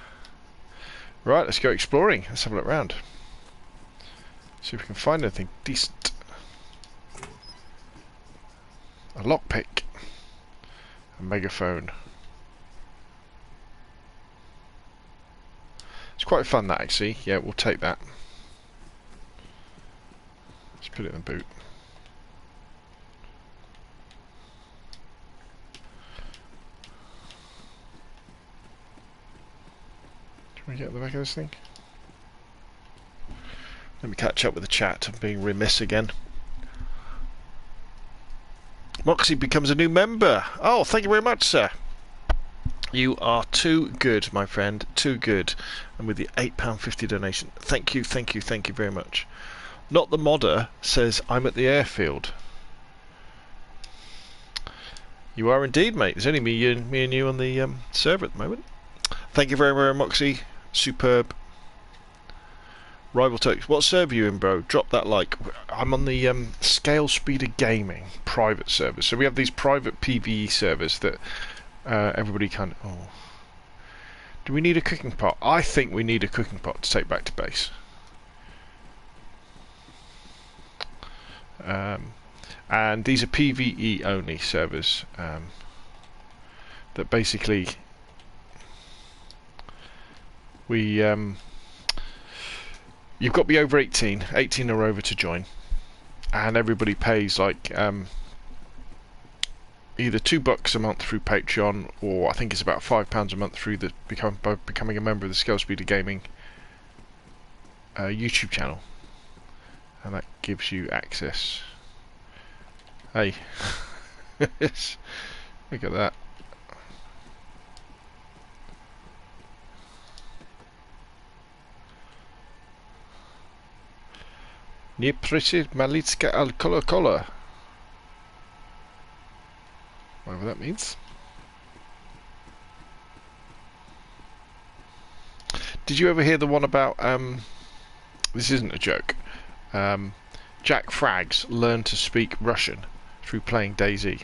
Right, let's go exploring. Let's have a look around. See if we can find anything decent. A lockpick. A megaphone. It's quite fun, that, actually. Yeah, we'll take that. Let's put it in the boot. Can we get at the back of this thing? Let me catch up with the chat. I'm being remiss again. Moxie becomes a new member. Oh, thank you very much, sir. You are too good, my friend. Too good. And with the £8.50 donation. Thank you, thank you, thank you very much. Not the Modder says, I'm at the airfield. You are indeed, mate. There's only me and you on the server at the moment. Thank you very, very much, Moxie. Superb. Rival Turks. What server are you in, bro? Drop that like. I'm on the Scalespeeder Gaming private server. So we have these private PvE servers that everybody can. Oh. Do we need a cooking pot? I think we need a cooking pot to take back to base. And these are PvE only servers. that basically we you've got to be over 18 or over to join, and everybody pays like either $2 a month through Patreon, or I think it's about £5 a month through by becoming a member of the Scalespeeder Gaming YouTube channel, and that gives you access. Hey, look at that. Nie prosić Malicka al Cola. Whatever that means. Did you ever hear the one about this isn't a joke, Jack Frags learned to speak Russian through playing DayZ?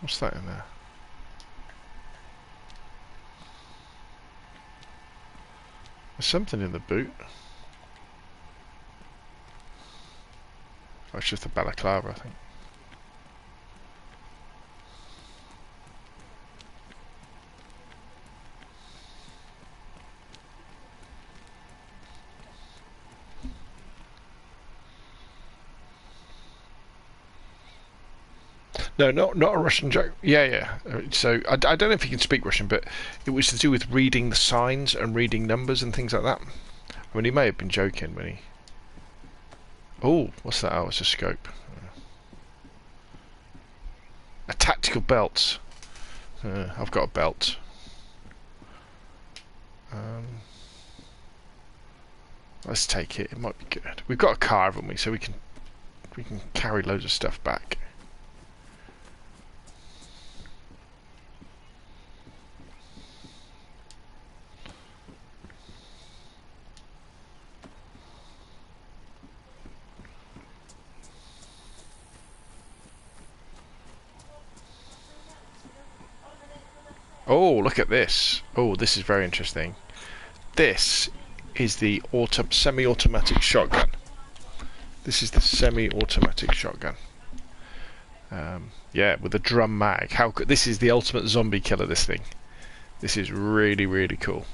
What's that in there? There's something in the boot. Oh, it's just a balaclava, I think. No, not a Russian joke. Yeah. So I don't know if he can speak Russian, but it was to do with reading the signs and reading numbers and things like that. I mean, he may have been joking when he... Oh, what's that? Oh, it's a scope. A tactical belt. I've got a belt. Let's take it. It might be good. We've got a car, haven't we? So we can carry loads of stuff back. Oh, look at this. Oh, this is very interesting. This is the semi-automatic shotgun. This is the semi-automatic shotgun. Yeah, with a drum mag. How good! This is the ultimate zombie killer. This thing. This is really, really cool.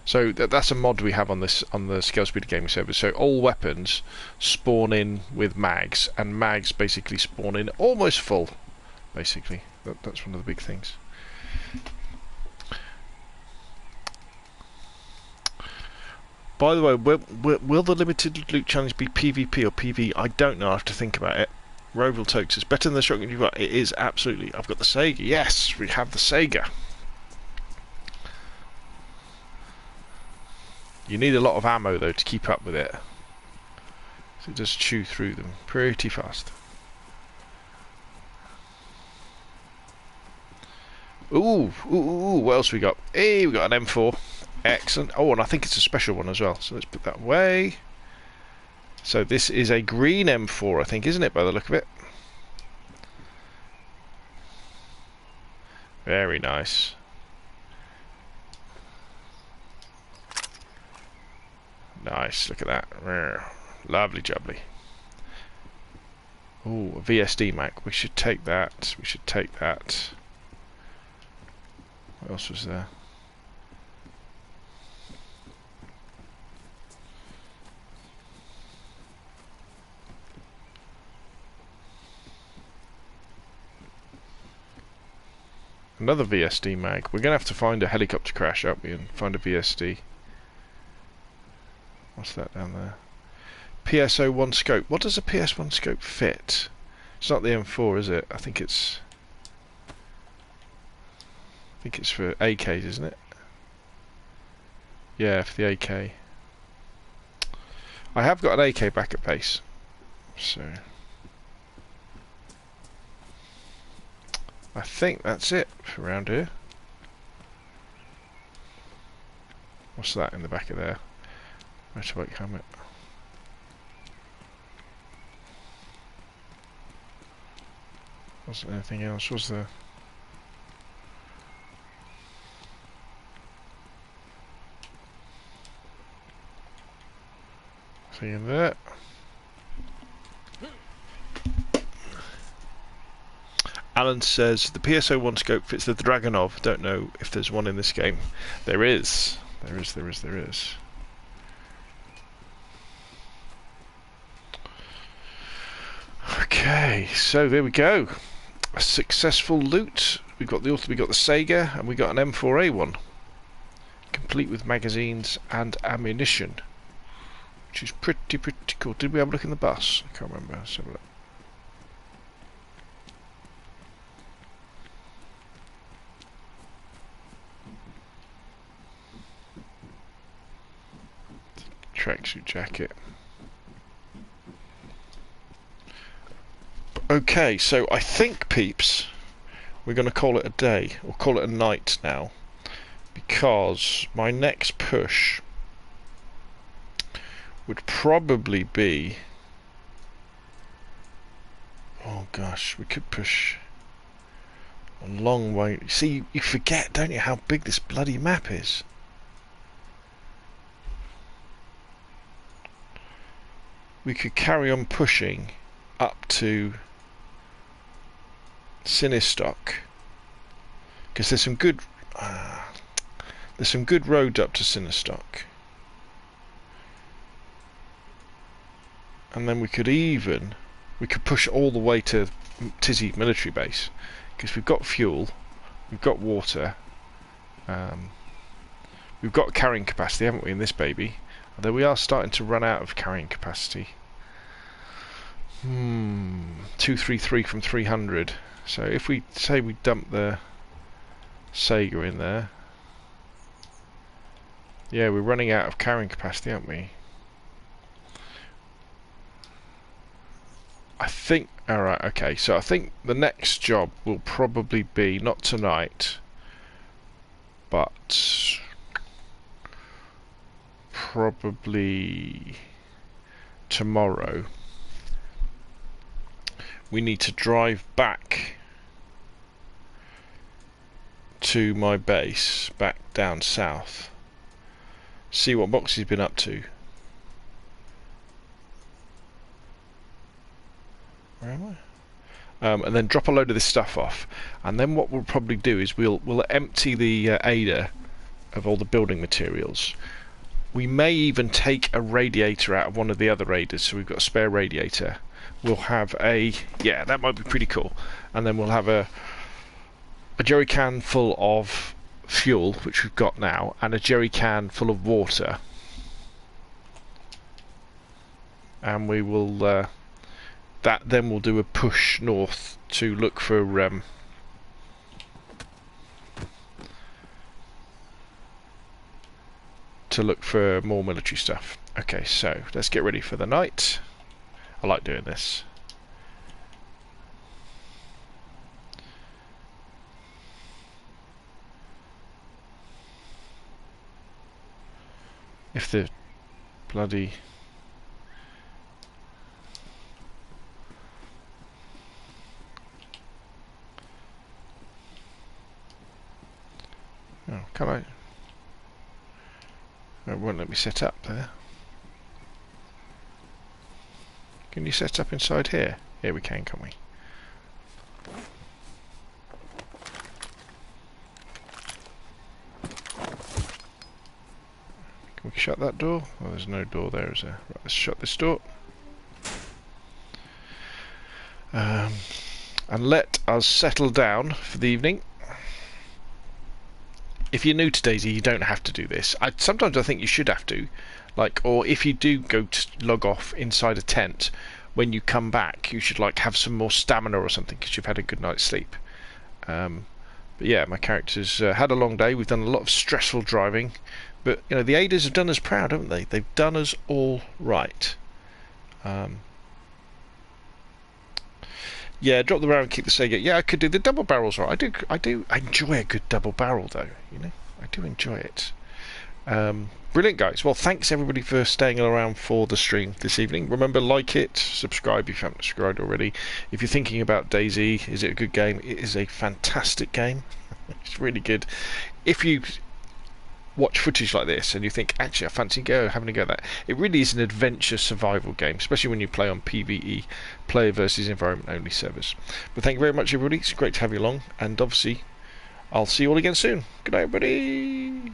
So that's a mod we have on the Scalespeeder gaming server. So all weapons spawn in with mags, and mags basically spawn in almost full. Basically, that's one of the big things. By the way, will the limited loot challenge be PvP or PV? I don't know. I have to think about it. Roville Tokes, it's better than the shotgun you've got. It is, absolutely. I've got the Sega. Yes, we have the Sega. You need a lot of ammo though to keep up with it. So it does chew through them pretty fast. Ooh, what else we got? Hey, we got an M4. Excellent. Oh, and I think it's a special one as well. So let's put that away. So this is a green M4, I think, isn't it, by the look of it? Very nice. Nice, look at that. Lovely jubbly. Ooh, a VSD Mac. We should take that. We should take that. What else was there? Another VSD mag. We're going to have to find a helicopter crash, aren't we, and find a VSD. What's that down there? PSO1 scope. What does a PS1 scope fit? It's not the M4, is it? I think it's for AKs, isn't it? Yeah, for the AK. I have got an AK back at base, so I think that's it for around here. What's that in the back of there? Motorbike helmet. Wasn't anything else, was there? Nothing in there. Alan says the PS01 scope fits the Dragunov. Don't know if there's one in this game. There is. There is. Okay, so there we go. A successful loot. We got the Sega, and we got an M4A1, complete with magazines and ammunition, which is pretty cool. Did we have a look in the bus? I can't remember. Let's have a look. Tracksuit jacket. Okay, so I think, peeps, we're going to call it a day, or call it a night now, because my next push would probably be... Oh gosh, we could push a long way. See, you forget, don't you, how big this bloody map is. We could carry on pushing up to Sinistock, because there's some good roads up to Sinistock, and then we could push all the way to Tizzy military base, because we've got fuel, we've got water, we've got carrying capacity, haven't we, in this baby? Although we are starting to run out of carrying capacity. 233 from 300. So if we say we dump the Sega in there, yeah, we're running out of carrying capacity, aren't we? I think, alright, okay, so I think the next job will probably be, not tonight, but probably tomorrow. We need to drive back to my base, back down south, see what Moxie's been up to. Where am I? And then drop a load of this stuff off, and then what we'll probably do is we'll empty the Ada of all the building materials. We may even take a radiator out of one of the other Adas, so we've got a spare radiator. We'll have yeah, that might be pretty cool. And then we'll have a jerry can full of fuel, which we've got now, and a jerry can full of water. And we will then we'll do a push north to look for more military stuff. Okay, so let's get ready for the night. I like doing this. If the bloody... Oh, can I... It won't let me set up there. Can you set up inside here? Here we can we? Can we shut that door? Oh, there's no door there, is there? Right, let's shut this door. And let us settle down for the evening. If you're new to DayZ, you don't have to do this. Sometimes I think you should have to. Like, or if you do go to log off inside a tent, when you come back, you should like have some more stamina or something because you've had a good night's sleep. But yeah, my character's had a long day. We've done a lot of stressful driving, but you know the Adas have done us proud, haven't they? They've done us all right. Yeah, drop the barrel and keep the Sega. Yeah, I could do the double barrels right. I enjoy a good double barrel though. You know, I do enjoy it. Brilliant, guys. Well, thanks everybody for staying around for the stream this evening. Remember, like it, subscribe if you haven't subscribed already. If you're thinking about DayZ, is it a good game? It is a fantastic game. It's really good. If you watch footage like this and you think, actually, I fancy having a go at that. It really is an adventure survival game, especially when you play on PvE, player versus environment only servers. But thank you very much, everybody. It's great to have you along, and obviously I'll see you all again soon. Good night, everybody.